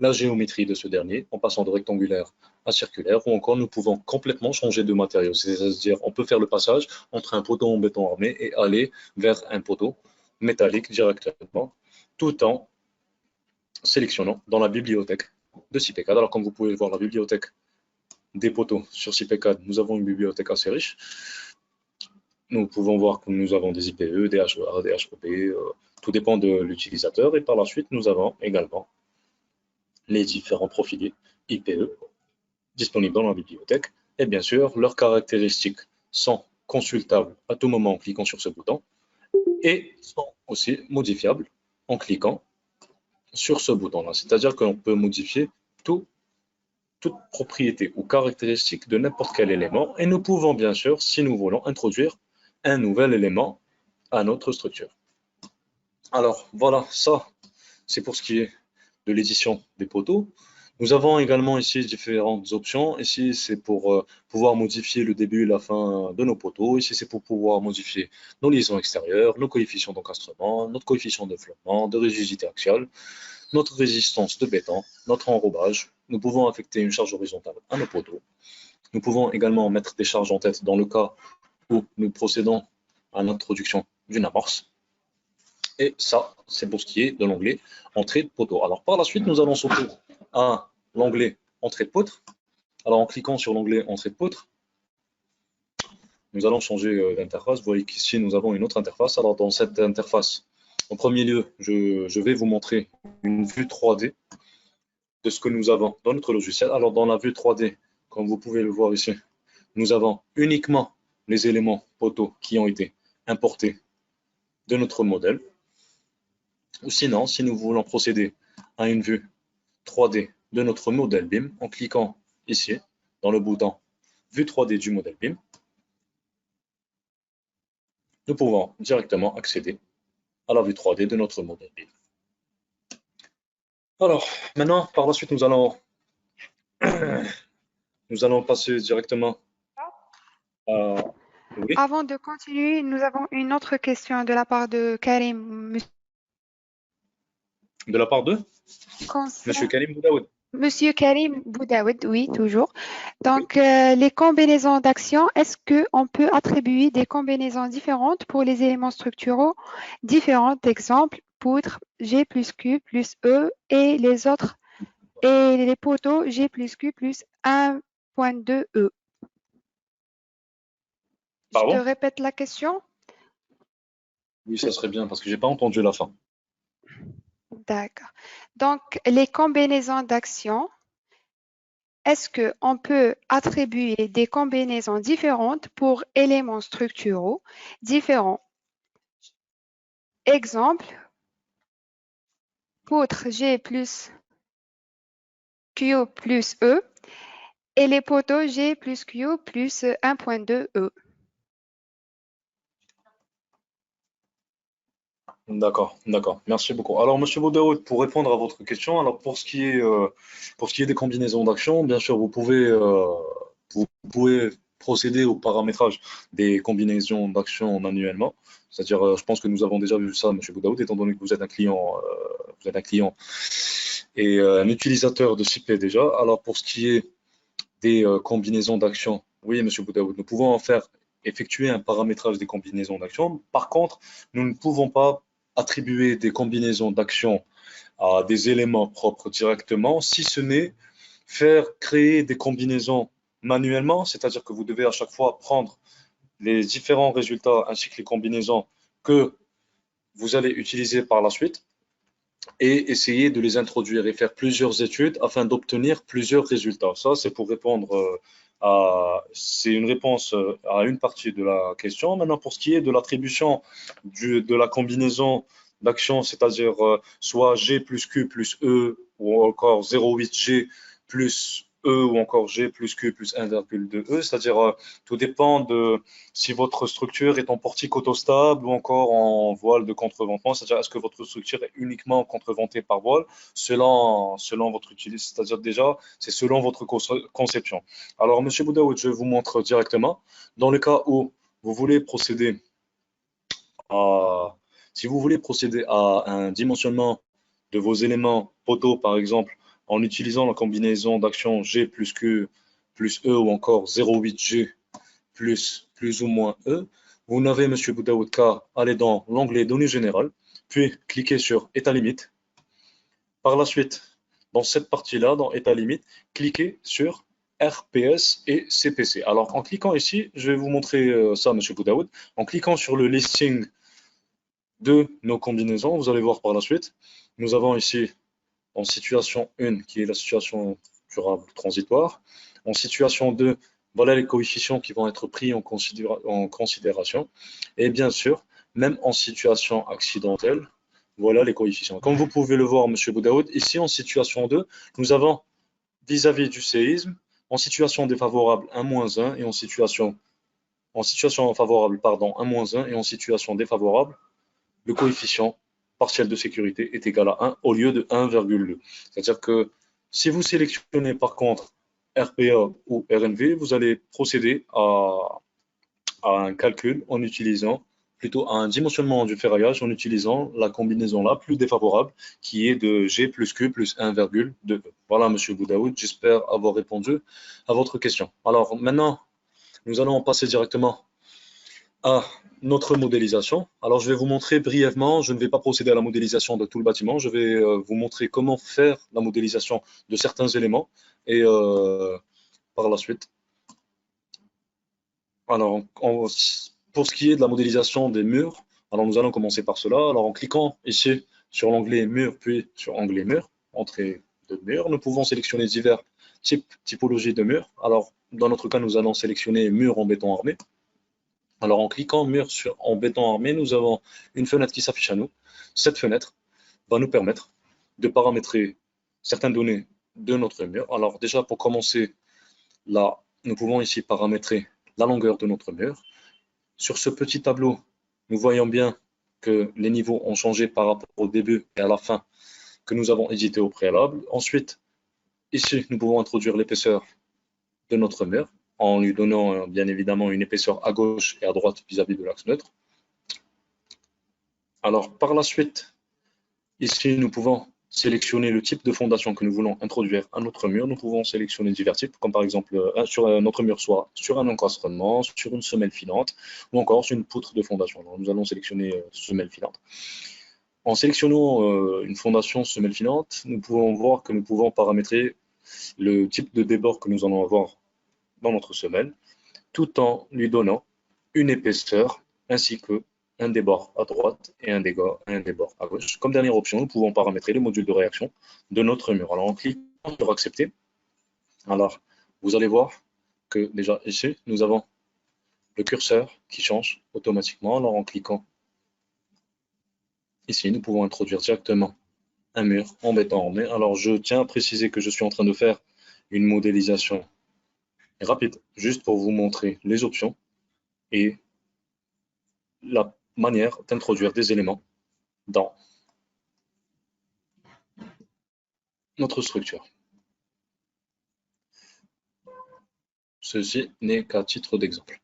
B: la géométrie de ce dernier en passant de rectangulaire à circulaire, ou encore nous pouvons complètement changer de matériau. C'est-à-dire, on peut faire le passage entre un poteau en béton armé et aller vers un poteau métallique directement, tout en sélectionnant dans la bibliothèque de CIPECAD. Alors, comme vous pouvez voir, la bibliothèque des poteaux sur CIPECAD, nous avons une bibliothèque assez riche. Nous pouvons voir que nous avons des IPE, des HEA, des HEP, tout dépend de l'utilisateur. Et par la suite, nous avons également les différents profilés IPE disponibles dans la bibliothèque. Et bien sûr, leurs caractéristiques sont consultables à tout moment en cliquant sur ce bouton et sont aussi modifiables en cliquant sur ce bouton-là. C'est-à-dire qu'on peut modifier toute propriété ou caractéristique de n'importe quel élément et nous pouvons bien sûr, si nous voulons, introduire un nouvel élément à notre structure. Alors voilà, ça c'est pour ce qui est de l'édition des poteaux. Nous avons également ici différentes options. Ici, c'est pour pouvoir modifier le début et la fin de nos poteaux. Ici, c'est pour pouvoir modifier nos liaisons extérieures, nos coefficients d'encastrement, notre coefficient de flottement, de rigidité axiale, notre résistance de béton, notre enrobage. Nous pouvons affecter une charge horizontale à nos poteaux. Nous pouvons également mettre des charges en tête dans le cas où nous procédons à l'introduction d'une amorce. Et ça, c'est pour ce qui est de l'onglet entrée de poteau. Alors par la suite, nous allons sauter à l'onglet entrée de poutre. Alors en cliquant sur l'onglet entrée de poutre, nous allons changer d'interface. Vous voyez qu'ici, nous avons une autre interface. Alors dans cette interface, en premier lieu, je vais vous montrer une vue 3D de ce que nous avons dans notre logiciel. Alors dans la vue 3D, comme vous pouvez le voir ici, nous avons uniquement les éléments poteaux qui ont été importés de notre modèle. Ou sinon, si nous voulons procéder à une vue 3D de notre modèle BIM, en cliquant ici, dans le bouton Vue 3D du modèle BIM, nous pouvons directement accéder à la vue 3D de notre modèle BIM. Alors, maintenant, par la suite, nous allons passer directement à... Oui,
A: Avant de continuer, nous avons une autre question de la part de Karim.
B: de la part de Monsieur
A: Concernant
B: Karim Boudaoud.
A: Monsieur Karim Boudaoud, oui, toujours.
B: Oui.
A: Donc, les combinaisons d'actions, est-ce qu'on peut attribuer des combinaisons différentes pour les éléments structuraux différents? Exemple, poutre G plus Q plus E et les autres, et les poteaux G plus Q plus 1.2 E. Je te
B: Pardon?
A: répète la question.
B: Oui, ça serait bien parce que j'ai pas entendu la fin.
A: D'accord. Donc, les combinaisons d'actions, est-ce qu'on peut attribuer des combinaisons différentes pour éléments structuraux différents? Exemple, poutre G plus Q plus E et les poteaux G plus Q plus 1.2 E.
B: D'accord, d'accord. Merci beaucoup. Alors, Monsieur Boudaoud, pour répondre à votre question, alors pour ce qui est des combinaisons d'actions, bien sûr, vous pouvez procéder au paramétrage des combinaisons d'actions manuellement. C'est-à-dire, je pense que nous avons déjà vu ça, Monsieur Boudaoud, étant donné que vous êtes un client et un utilisateur de CIP déjà. Alors, pour ce qui est des combinaisons d'actions, oui, Monsieur Boudaoud, nous pouvons en faire effectuer un paramétrage des combinaisons d'actions. Par contre, nous ne pouvons pas attribuer des combinaisons d'actions à des éléments propres directement, si ce n'est faire créer des combinaisons manuellement, c'est-à-dire que vous devez à chaque fois prendre les différents résultats ainsi que les combinaisons que vous allez utiliser par la suite et essayer de les introduire et faire plusieurs études afin d'obtenir plusieurs résultats. Ça, c'est pour répondre c'est une réponse à une partie de la question. Maintenant, pour ce qui est de l'attribution de la combinaison d'actions, c'est-à-dire soit G plus Q plus E ou encore 0,8G plus E ou encore G plus Q plus 1,2 E, c'est-à-dire tout dépend de si votre structure est en portique autostable ou encore en voile de contreventement, c'est-à-dire est-ce que votre structure est uniquement contreventée par voile selon votre utilisation, c'est-à-dire déjà, c'est selon votre conception. Alors, Monsieur Boudaoud, je vous montre directement. Dans le cas où vous voulez procéder à, si vous voulez procéder à un dimensionnement de vos éléments poteaux, par exemple, en utilisant la combinaison d'actions G plus Q plus E ou encore 0,8G plus ou moins E, vous n'avez, M. Boudaoud, qu'à aller dans l'onglet Données générales, puis cliquer sur État limite. Par la suite, dans cette partie-là, dans État limite, cliquez sur RPS et CPC. Alors, en cliquant ici, je vais vous montrer ça, M. Boudaoud. En cliquant sur le listing de nos combinaisons, vous allez voir par la suite, nous avons ici en situation 1, qui est la situation durable transitoire. En situation 2, voilà les coefficients qui vont être pris en considération. Et bien sûr, même en situation accidentelle, voilà les coefficients. Comme vous pouvez le voir, M. Boudaoud, ici en situation 2, nous avons vis-à-vis du séisme, en situation défavorable 1-1 et en situation favorable, pardon, 1-1 et en situation défavorable, le coefficient partiel de sécurité est égal à 1 au lieu de 1,2. C'est-à-dire que si vous sélectionnez par contre RPA ou RNV, vous allez procéder à un calcul en utilisant plutôt à un dimensionnement du ferraillage en utilisant la combinaison la plus défavorable qui est de G plus Q plus 1,2. Voilà, M. Boudaoud, j'espère avoir répondu à votre question. Alors maintenant, nous allons passer directement à notre modélisation. Alors, je vais vous montrer brièvement, je ne vais pas procéder à la modélisation de tout le bâtiment, je vais vous montrer comment faire la modélisation de certains éléments et par la suite. Alors, pour ce qui est de la modélisation des murs, alors nous allons commencer par cela. Alors, en cliquant ici sur l'onglet mur, puis sur onglet mur, entrée de mur, nous pouvons sélectionner divers typologies de murs. Alors, dans notre cas, nous allons sélectionner mur en béton armé. Alors, en cliquant mur en béton armé, nous avons une fenêtre qui s'affiche à nous. Cette fenêtre va nous permettre de paramétrer certaines données de notre mur. Alors, déjà, pour commencer, là, nous pouvons ici paramétrer la longueur de notre mur. Sur ce petit tableau, nous voyons bien que les niveaux ont changé par rapport au début et à la fin que nous avons édité au préalable. Ensuite, ici, nous pouvons introduire l'épaisseur de notre mur en lui donnant bien évidemment une épaisseur à gauche et à droite vis-à-vis de l'axe neutre. Alors, par la suite, ici, nous pouvons sélectionner le type de fondation que nous voulons introduire à notre mur. Nous pouvons sélectionner divers types, comme par exemple sur notre mur, soit sur un encastronnement, sur une semelle filante, ou encore sur une poutre de fondation. Alors, nous allons sélectionner semelle filante. En sélectionnant une fondation semelle filante, nous pouvons voir que nous pouvons paramétrer le type de débord que nous allons avoir dans notre semelle, tout en lui donnant une épaisseur ainsi qu'un débord à droite et un débord à gauche. Comme dernière option, nous pouvons paramétrer le module de réaction de notre mur. Alors en cliquant sur accepter, alors vous allez voir que déjà ici, nous avons le curseur qui change automatiquement. Alors en cliquant ici, nous pouvons introduire directement un mur en béton armé. Alors je tiens à préciser que je suis en train de faire une modélisation rapide, juste pour vous montrer les options et la manière d'introduire des éléments dans notre structure. Ceci n'est qu'à titre d'exemple.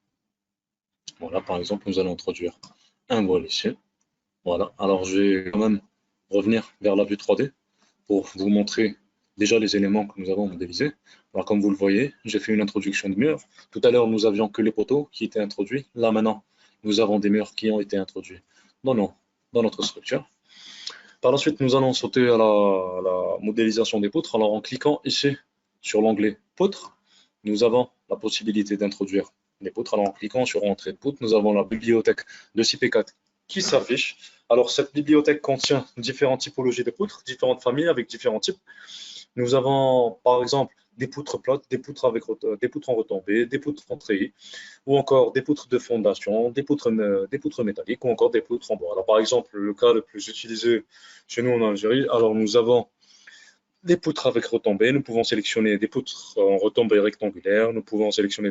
B: Voilà, par exemple, nous allons introduire un voile ici. Voilà, alors je vais quand même revenir vers la vue 3D pour vous montrer déjà les éléments que nous avons modélisés. Alors comme vous le voyez, j'ai fait une introduction de murs. Tout à l'heure, nous avions que les poteaux qui étaient introduits. Là maintenant, nous avons des murs qui ont été introduits dans notre structure. Par la suite, nous allons sauter à la modélisation des poutres. Alors en cliquant ici sur l'onglet poutres, nous avons la possibilité d'introduire les poutres. Alors en cliquant sur entrée de poutres, nous avons la bibliothèque de CP4 qui s'affiche. Alors cette bibliothèque contient différentes typologies de poutres, différentes familles avec différents types. Nous avons par exemple des poutres plates, des poutres en retombée, des poutres en treillis, ou encore des poutres de fondation, des poutres métalliques, ou encore des poutres en bois. Alors par exemple, le cas le plus utilisé chez nous en Algérie, alors nous avons des poutres avec retombée, nous pouvons sélectionner des poutres en retombée rectangulaire, nous pouvons sélectionner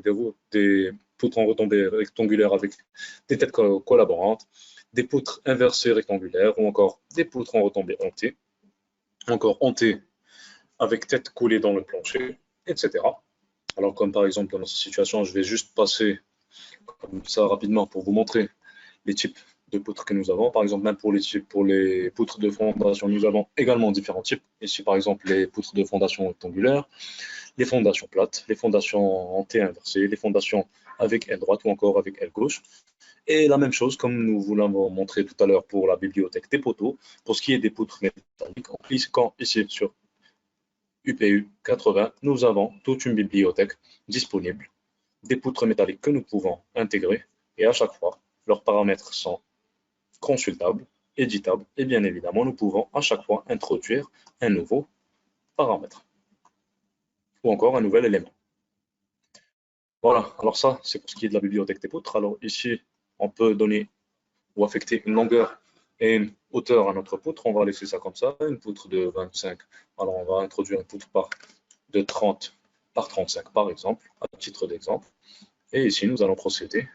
B: des poutres en retombée rectangulaire avec des têtes collaborantes, des poutres inversées rectangulaires, ou encore des poutres en retombée hantée, encore hantée avec tête coulée dans le plancher, etc. Alors comme par exemple dans notre situation, je vais juste passer comme ça rapidement pour vous montrer les types de poutres que nous avons. Par exemple, même pour les poutres de fondation, nous avons également différents types. Ici, par exemple, les poutres de fondation rectangulaires, les fondations plates, les fondations en T inversé, les fondations avec aile droite ou encore avec aile gauche. Et la même chose, comme nous vous l'avons montré tout à l'heure pour la bibliothèque des poteaux, pour ce qui est des poutres métalliques, en cliquant ici sur UPU 80, nous avons toute une bibliothèque disponible, des poutres métalliques que nous pouvons intégrer, et à chaque fois, leurs paramètres sont consultables, éditables, et bien évidemment, nous pouvons à chaque fois introduire un nouveau paramètre, ou encore un nouvel élément. Voilà, alors ça, c'est pour ce qui est de la bibliothèque des poutres. Alors ici, on peut donner ou affecter une longueur et une hauteur à notre poutre. On va laisser ça comme ça, une poutre de 25. Alors on va introduire une poutre de 30 par 35 par exemple, à titre d'exemple. Et ici, nous allons procéder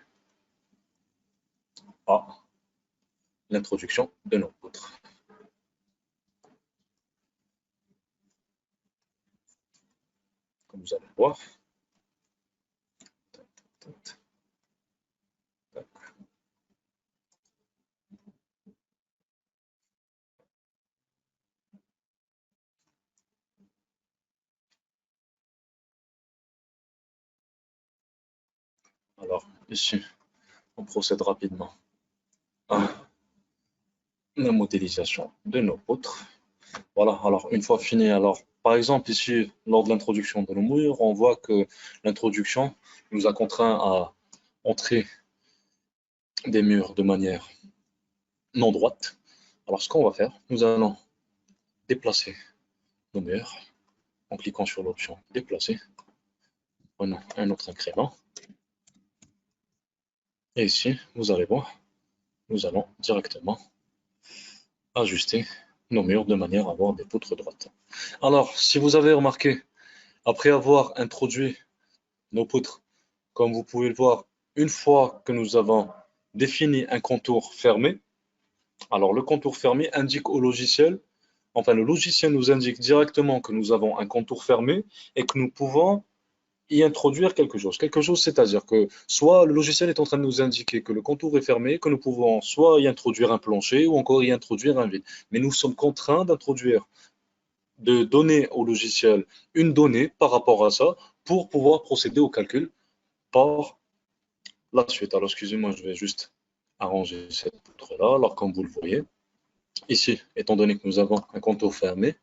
B: à l'introduction de nos poutres. Comme vous allez le voir. Alors ici, on procède rapidement à la modélisation de nos poutres. Voilà, alors une fois fini, alors par exemple ici, lors de l'introduction de nos murs, on voit que l'introduction nous a contraint à entrer des murs de manière non droite. Alors ce qu'on va faire, nous allons déplacer nos murs en cliquant sur l'option déplacer. Prenons un autre incrément. Et ici, vous allez voir, nous allons directement ajuster nos murs de manière à avoir des poutres droites. Alors, si vous avez remarqué, après avoir introduit nos poutres, comme vous pouvez le voir, une fois que nous avons défini un contour fermé, alors le contour fermé indique au logiciel, enfin le logiciel nous indique directement que nous avons un contour fermé et que nous pouvons y introduire quelque chose. Quelque chose, c'est-à-dire que soit le logiciel est en train de nous indiquer que le contour est fermé, que nous pouvons soit y introduire un plancher ou encore y introduire un vide. Mais nous sommes contraints d'introduire, de donner au logiciel une donnée par rapport à ça pour pouvoir procéder au calcul par la suite. Alors, excusez-moi, je vais juste arranger cette poutre-là. Alors, comme vous le voyez, ici, étant donné que nous avons un contour fermé,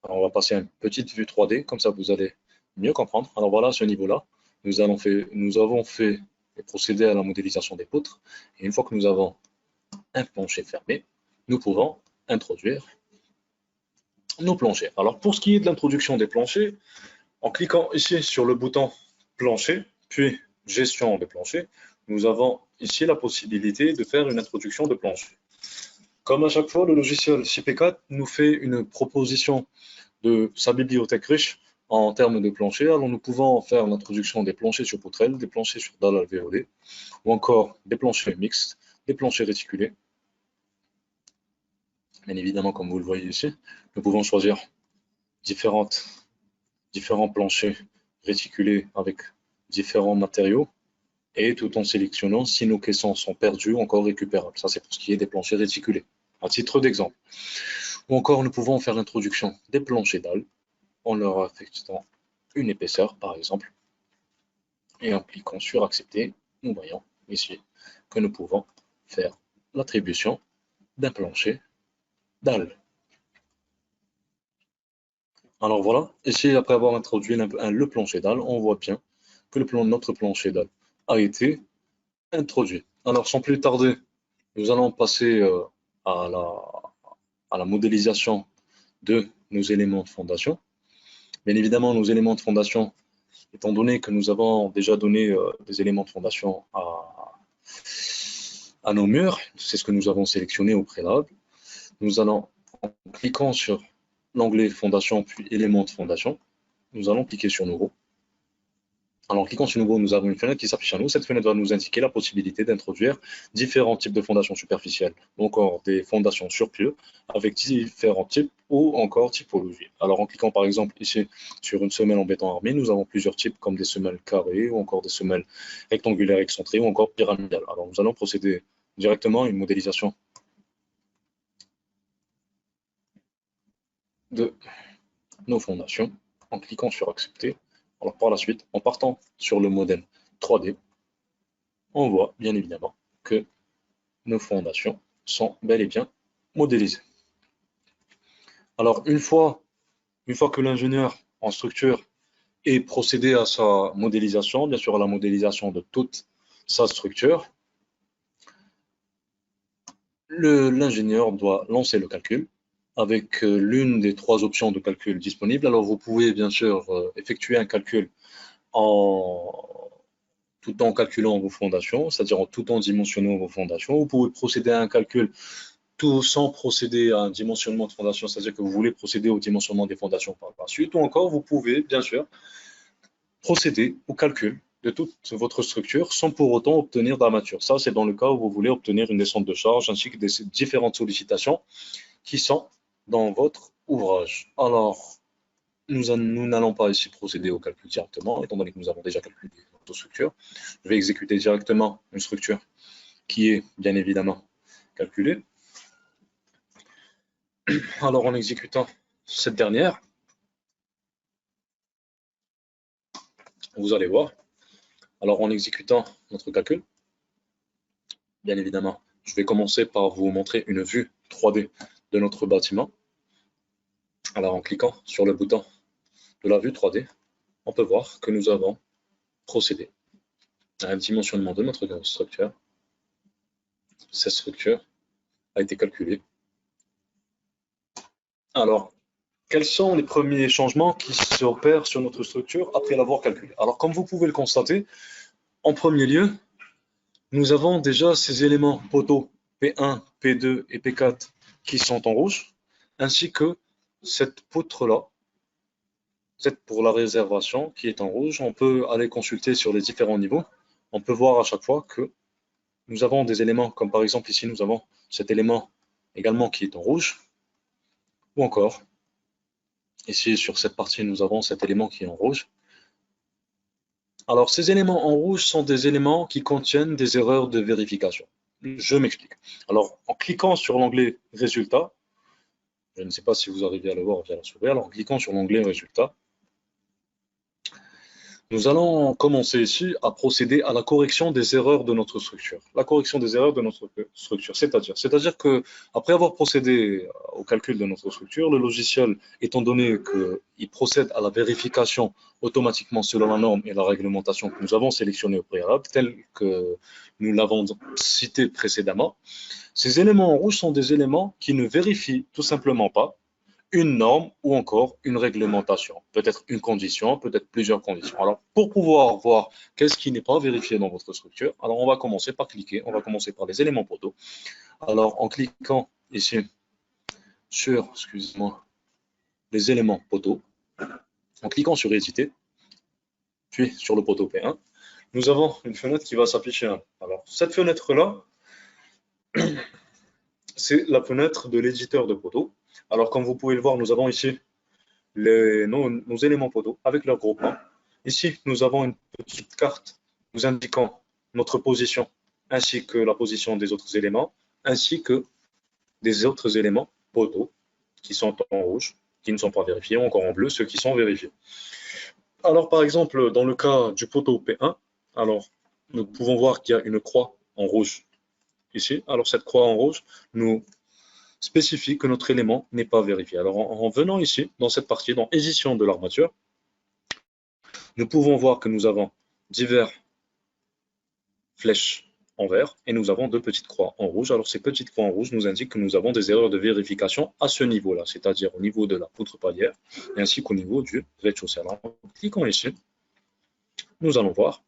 B: alors on va passer à une petite vue 3D, comme ça vous allez mieux comprendre. Alors voilà, à ce niveau-là, nous avons fait et procédé à la modélisation des poutres. Et une fois que nous avons un plancher fermé, nous pouvons introduire nos planchers. Alors pour ce qui est de l'introduction des planchers, en cliquant ici sur le bouton plancher, puis gestion des planchers, nous avons ici la possibilité de faire une introduction de plancher. Comme à chaque fois, le logiciel CP4 nous fait une proposition de sa bibliothèque riche en termes de plancher. Alors nous pouvons faire l'introduction des planchers sur poutrelle, des planchers sur dalle alvéolée, ou encore des planchers mixtes, des planchers réticulés. Bien évidemment, comme vous le voyez ici, nous pouvons choisir différents planchers réticulés avec différents matériaux et tout en sélectionnant si nos caissons sont perdus ou encore récupérables. Ça, c'est pour ce qui est des planchers réticulés, à titre d'exemple. Ou encore, nous pouvons faire l'introduction des planchers dalles en leur affectant une épaisseur, par exemple. Et en cliquant sur accepter, nous voyons ici que nous pouvons faire l'attribution d'un plancher dalle. Alors voilà, ici après avoir introduit le plancher dalle, on voit bien que notre plancher dalle a été introduit. Alors sans plus tarder, nous allons passer à la modélisation de nos éléments de fondation. Bien évidemment, nos éléments de fondation, étant donné que nous avons déjà donné des éléments de fondation à nos murs, c'est ce que nous avons sélectionné au préalable. Nous allons, en cliquant sur l'onglet fondation puis éléments de fondation, nous allons cliquer sur nouveau. Alors en cliquant sur nouveau, nous avons une fenêtre qui s'affiche à nous. Cette fenêtre va nous indiquer la possibilité d'introduire différents types de fondations superficielles, ou encore des fondations sur pieux, avec différents types ou encore typologies. Alors en cliquant par exemple ici sur une semelle en béton armé, nous avons plusieurs types comme des semelles carrées ou encore des semelles rectangulaires excentrées ou encore pyramidales. Alors nous allons procéder directement une modélisation de nos fondations en cliquant sur accepter. Alors par la suite, en partant sur le modèle 3D, on voit bien évidemment que nos fondations sont bel et bien modélisées. Alors une fois que l'ingénieur en structure ait procédé à sa modélisation, bien sûr à la modélisation de toute sa structure, l'ingénieur doit lancer le calcul avec l'une des 3 options de calcul disponibles. Alors vous pouvez bien sûr effectuer un calcul tout en calculant vos fondations, c'est-à-dire tout en dimensionnant vos fondations. Vous pouvez procéder à un calcul tout sans procéder à un dimensionnement de fondation, c'est-à-dire que vous voulez procéder au dimensionnement des fondations par la suite, ou encore vous pouvez bien sûr procéder au calcul de toute votre structure sans pour autant obtenir d'armature. Ça, c'est dans le cas où vous voulez obtenir une descente de charge ainsi que des différentes sollicitations qui sont dans votre ouvrage. Alors, nous n'allons pas ici procéder au calcul directement, étant donné que nous avons déjà calculé notre structure. Je vais exécuter directement une structure qui est bien évidemment calculée. Alors, en exécutant cette dernière, vous allez voir. Alors, en exécutant notre calcul, bien évidemment, je vais commencer par vous montrer une vue 3D de notre bâtiment. Alors, en cliquant sur le bouton de la vue 3D, on peut voir que nous avons procédé à un dimensionnement de notre structure. Cette structure a été calculée. Alors, quels sont les premiers changements qui s'opèrent sur notre structure après l'avoir calculée? Alors, comme vous pouvez le constater, en premier lieu, nous avons déjà ces éléments poteaux P1, P2 et P4 qui sont en rouge, ainsi que cette poutre-là, cette pour la réservation qui est en rouge. On peut aller consulter sur les différents niveaux. On peut voir à chaque fois que nous avons des éléments, comme par exemple ici, nous avons cet élément également qui est en rouge, ou encore, ici sur cette partie, nous avons cet élément qui est en rouge. Alors, ces éléments en rouge sont des éléments qui contiennent des erreurs de vérification. Je m'explique. Alors, en cliquant sur l'onglet Résultats, je ne sais pas si vous arrivez à le voir via la souris, alors en cliquant sur l'onglet Résultats, nous allons commencer ici à procéder à la correction des erreurs de notre structure. La correction des erreurs de notre structure, c'est-à-dire que après avoir procédé au calcul de notre structure, le logiciel, étant donné qu'il procède à la vérification automatiquement selon la norme et la réglementation que nous avons sélectionnée au préalable, telle que nous l'avons cité précédemment, ces éléments en rouge sont des éléments qui ne vérifient tout simplement pas une norme ou encore une réglementation, peut-être une condition, peut-être plusieurs conditions. Alors, pour pouvoir voir qu'est-ce qui n'est pas vérifié dans votre structure, alors on va commencer par cliquer, on va commencer par les éléments poteaux. Alors, en cliquant ici sur, excusez-moi, les éléments poteaux, en cliquant sur éditer, puis sur le poteau P1, nous avons une fenêtre qui va s'afficher. Alors, cette fenêtre-là, c'est la fenêtre de l'éditeur de poteaux. Alors, comme vous pouvez le voir, nous avons ici nos éléments poteaux avec leur groupement. Ici, nous avons une petite carte nous indiquant notre position ainsi que la position des autres éléments, ainsi que des autres éléments poteaux qui sont en rouge, qui ne sont pas vérifiés, ou encore en bleu, ceux qui sont vérifiés. Alors, par exemple, dans le cas du poteau P1, alors, nous pouvons voir qu'il y a une croix en rouge ici. Alors, cette croix en rouge nous spécifie que notre élément n'est pas vérifié. Alors, en venant ici, dans cette partie, dans édition de l'armature, nous pouvons voir que nous avons divers flèches en vert et nous avons 2 petites croix en rouge. Alors, ces petites croix en rouge nous indiquent que nous avons des erreurs de vérification à ce niveau-là, c'est-à-dire au niveau de la poutre palière ainsi qu'au niveau du rez-de-chaussée. Alors, en cliquant ici, nous allons voir,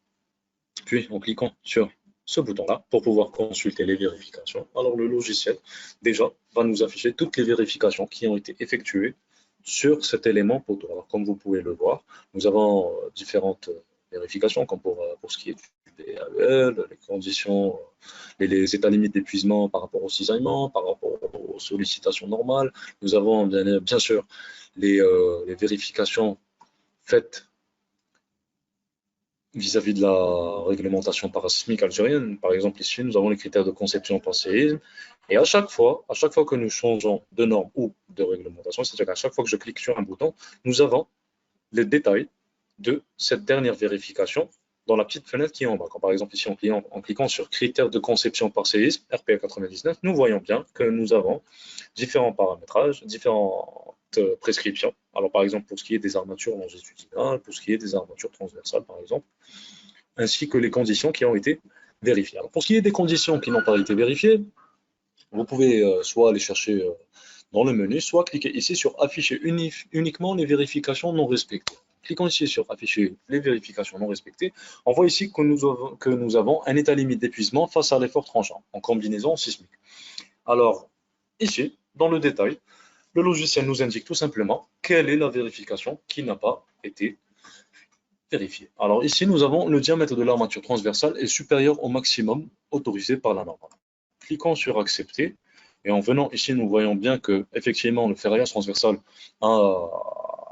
B: puis en cliquant sur ce bouton-là pour pouvoir consulter les vérifications. Alors, le logiciel, déjà, va nous afficher toutes les vérifications qui ont été effectuées sur cet élément poteau. Alors, comme vous pouvez le voir, nous avons différentes vérifications, comme pour ce qui est du PAEL, les conditions, les états limites d'épuisement par rapport au cisaillement, par rapport aux sollicitations normales. Nous avons bien sûr les vérifications faites vis-à-vis de la réglementation parasismique algérienne. Par exemple, ici, nous avons les critères de conception par séisme. Et à chaque fois que nous changeons de norme ou de réglementation, c'est-à-dire qu'à chaque fois que je clique sur un bouton, nous avons les détails de cette dernière vérification dans la petite fenêtre qui est en bas. Quand, par exemple, ici, en cliquant sur critères de conception par séisme, RPA 99, nous voyons bien que nous avons différents paramétrages, différentes prescriptions. Alors, par exemple, pour ce qui est des armatures longitudinales, pour ce qui est des armatures transversales, par exemple, ainsi que les conditions qui ont été vérifiées. Alors, pour ce qui est des conditions qui n'ont pas été vérifiées, vous pouvez soit aller chercher dans le menu, soit cliquer ici sur afficher uniquement les vérifications non respectées. Cliquons ici sur afficher les vérifications non respectées. On voit ici que nous avons un état limite d'épuisement face à l'effort tranchant en combinaison sismique. Alors, ici, dans le détail, le logiciel nous indique tout simplement quelle est la vérification qui n'a pas été vérifiée. Alors ici, nous avons le diamètre de l'armature transversale est supérieur au maximum autorisé par la norme. Cliquons sur accepter et en venant ici, nous voyons bien que effectivement le ferraillage transversal a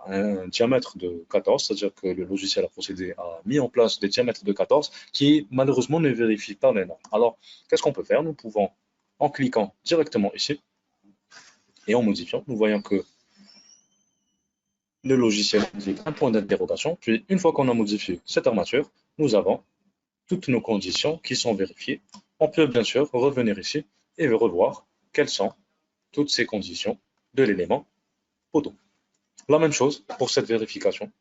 B: un diamètre de 14, c'est-à-dire que le logiciel a mis en place des diamètres de 14 qui malheureusement ne vérifient pas les normes. Alors, qu'est-ce qu'on peut faire? Nous pouvons, en cliquant directement ici et en modifiant, nous voyons que le logiciel indique un point d'interrogation. Puis, une fois qu'on a modifié cette armature, nous avons toutes nos conditions qui sont vérifiées. On peut bien sûr revenir ici et revoir quelles sont toutes ces conditions de l'élément poteau. La même chose pour cette vérification.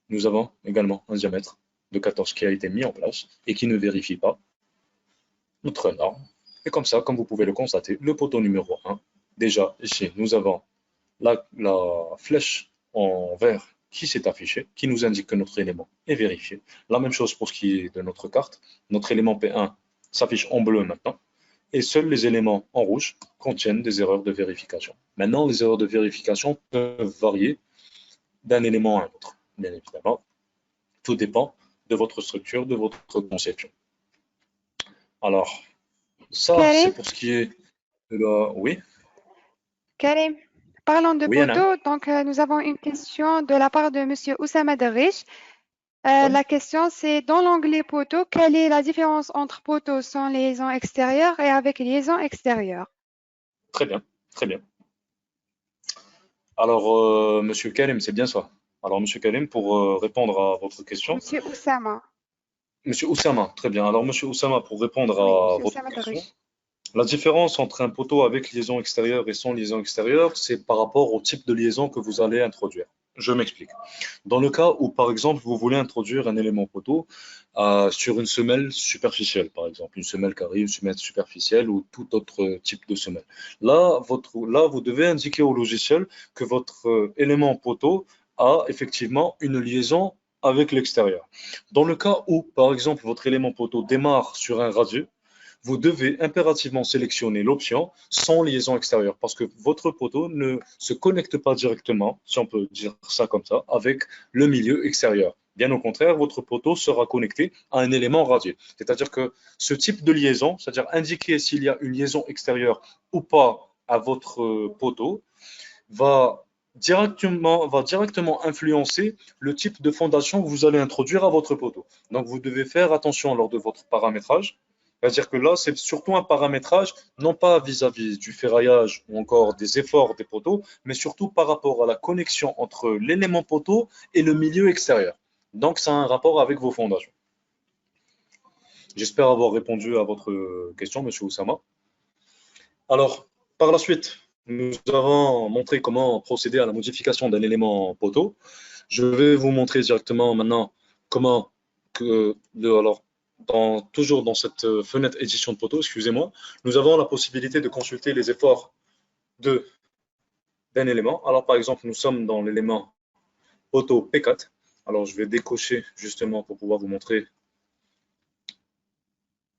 B: Nous avons également un diamètre de 14 qui a été mis en place et qui ne vérifie pas notre norme. Et comme ça, comme vous pouvez le constater, le poteau numéro 1, déjà ici, nous avons la flèche en vert qui s'est affichée, qui nous indique que notre élément est vérifié. La même chose pour ce qui est de notre carte. Notre élément P1 s'affiche en bleu maintenant. Et seuls les éléments en rouge contiennent des erreurs de vérification. Maintenant, les erreurs de vérification peuvent varier d'un élément à un autre. Bien évidemment, tout dépend de votre structure, de votre conception. Alors, ça, c'est
A: Karim,
B: pour ce qui est de la... Oui,
A: Karim, parlons de
B: oui, Anna.
A: poteaux. Donc, nous avons une question de la part de Monsieur Oussama Derriche.
B: Oui,
A: La question, c'est dans l'onglet poteau, quelle est la différence entre poteau sans liaison extérieure et avec liaison extérieure?
B: très bien, très bien. Alors, Monsieur Karim, c'est bien ça. Alors, Monsieur Karim, pour répondre à votre question,
A: Monsieur Oussama.
B: Monsieur Oussama, très bien. Alors, Monsieur Oussama, pour répondre
A: Oui,
B: à
A: Monsieur
B: votre
A: Oussama
B: question,
A: Derriche.
B: la différence entre un poteau avec liaison extérieure et sans liaison extérieure, c'est par rapport au type de liaison que vous allez introduire. Je m'explique. Dans le cas où, par exemple, vous voulez introduire un élément poteau sur une semelle superficielle, par exemple, une semelle carrée, une semelle superficielle ou tout autre type de semelle. Là, vous devez indiquer au logiciel que votre élément poteau a effectivement une liaison avec l'extérieur. Dans le cas où, par exemple, votre élément poteau démarre sur un radius, vous devez impérativement sélectionner l'option sans liaison extérieure parce que votre poteau ne se connecte pas directement, si on peut dire ça comme ça, avec le milieu extérieur. Bien au contraire, votre poteau sera connecté à un élément radié. C'est-à-dire que ce type de liaison, c'est-à-dire indiquer s'il y a une liaison extérieure ou pas à votre poteau, va directement influencer le type de fondation que vous allez introduire à votre poteau. Donc, vous devez faire attention lors de votre paramétrage. C'est-à-dire que là, c'est surtout un paramétrage, non pas vis-à-vis du ferraillage ou encore des efforts des poteaux, mais surtout par rapport à la connexion entre l'élément poteau et le milieu extérieur. Donc, ça a un rapport avec vos fondations. J'espère avoir répondu à votre question, Monsieur Oussama. Alors, par la suite, nous avons montré comment procéder à la modification d'un élément poteau. Je vais vous montrer directement maintenant comment, alors, toujours dans cette fenêtre édition de poteau, excusez-moi, nous avons la possibilité de consulter les efforts d'un élément. Alors, par exemple, nous sommes dans l'élément poteau P4. Alors, je vais décocher justement pour pouvoir vous montrer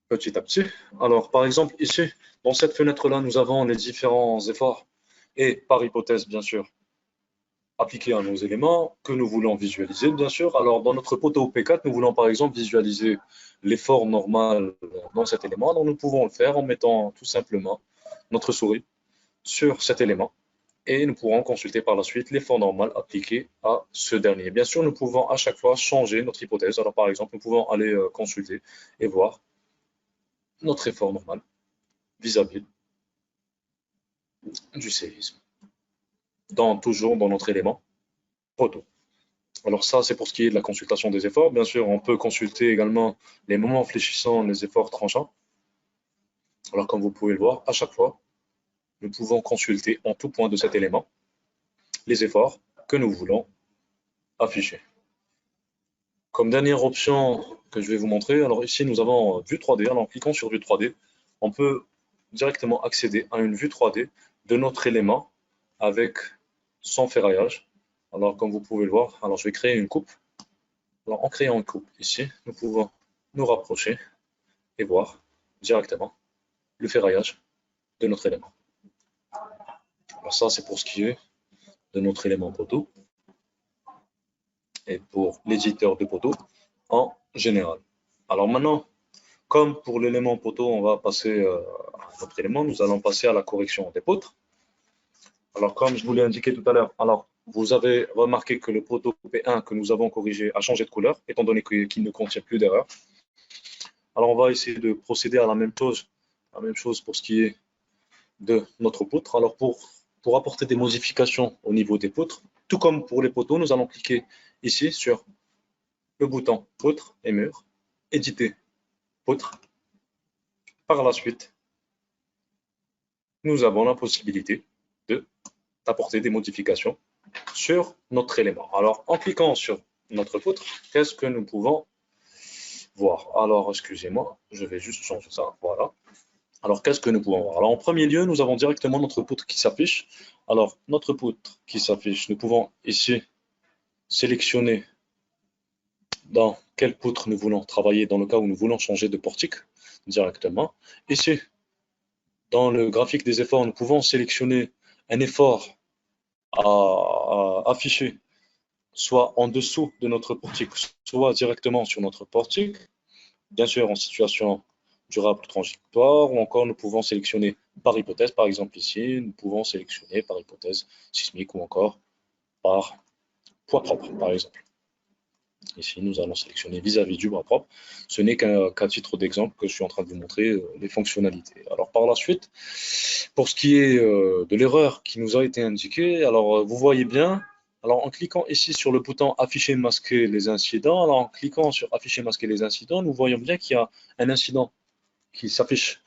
B: petit à petit. Alors, par exemple, ici, dans cette fenêtre-là, nous avons les différents efforts et, par hypothèse, bien sûr, appliqués à nos éléments que nous voulons visualiser, bien sûr. Alors, dans notre poteau P4, nous voulons, par exemple, visualiser l'effort normal dans cet élément. Donc, nous pouvons le faire en mettant tout simplement notre souris sur cet élément. et nous pourrons consulter par la suite l'effort normal appliqué à ce dernier. Bien sûr, nous pouvons à chaque fois changer notre hypothèse. Alors par exemple, nous pouvons aller consulter et voir notre effort normal vis-à-vis du séisme, toujours dans notre élément proto. Alors ça, c'est pour ce qui est de la consultation des efforts. Bien sûr, on peut consulter également les moments fléchissants, les efforts tranchants. Alors comme vous pouvez le voir, à chaque fois, nous pouvons consulter en tout point de cet élément les efforts que nous voulons afficher. Comme dernière option que je vais vous montrer, alors ici nous avons vue 3D. Alors en cliquant sur vue 3D, on peut directement accéder à une vue 3D de notre élément avec son ferraillage. Alors comme vous pouvez le voir, alors je vais créer une coupe. Alors en créant une coupe ici, nous pouvons nous rapprocher et voir directement le ferraillage de notre élément. Alors ça c'est pour ce qui est de notre élément poteau et pour l'éditeur de poteau en général. Alors maintenant, comme pour l'élément poteau, on va passer à notre élément, nous allons passer à la correction des poutres. Alors comme je vous l'ai indiqué tout à l'heure, alors vous avez remarqué que le poteau P1 que nous avons corrigé a changé de couleur, étant donné qu'il ne contient plus d'erreur. Alors on va essayer de procéder à la même chose pour ce qui est de notre poutre. Alors pour apporter des modifications au niveau des poutres, tout comme pour les poteaux, nous allons cliquer ici sur le bouton poutre et mur, éditer poutre. Par la suite, nous avons la possibilité d'apporter des modifications sur notre élément. Alors en cliquant sur notre poutre, qu'est-ce que nous pouvons voir? Alors excusez-moi, je vais juste changer ça, voilà. Alors, qu'est-ce que nous pouvons voir? Alors, en premier lieu, nous avons directement notre poutre qui s'affiche. Alors, notre poutre qui s'affiche, nous pouvons ici sélectionner dans quelle poutre nous voulons travailler dans le cas où nous voulons changer de portique directement. Ici, dans le graphique des efforts, nous pouvons sélectionner un effort à afficher soit en dessous de notre portique, soit directement sur notre portique. Bien sûr, en situation durable transitoire, ou encore nous pouvons sélectionner par hypothèse, par exemple ici, nous pouvons sélectionner par hypothèse sismique ou encore par poids propre, par exemple. Ici, nous allons sélectionner vis-à-vis du poids propre. Ce n'est qu'à titre d'exemple que je suis en train de vous montrer les fonctionnalités. Alors par la suite, pour ce qui est de l'erreur qui nous a été indiquée, alors vous voyez bien, alors en cliquant ici sur le bouton afficher masquer les incidents, alors en cliquant sur afficher masquer les incidents, nous voyons bien qu'il y a un incident qui s'affiche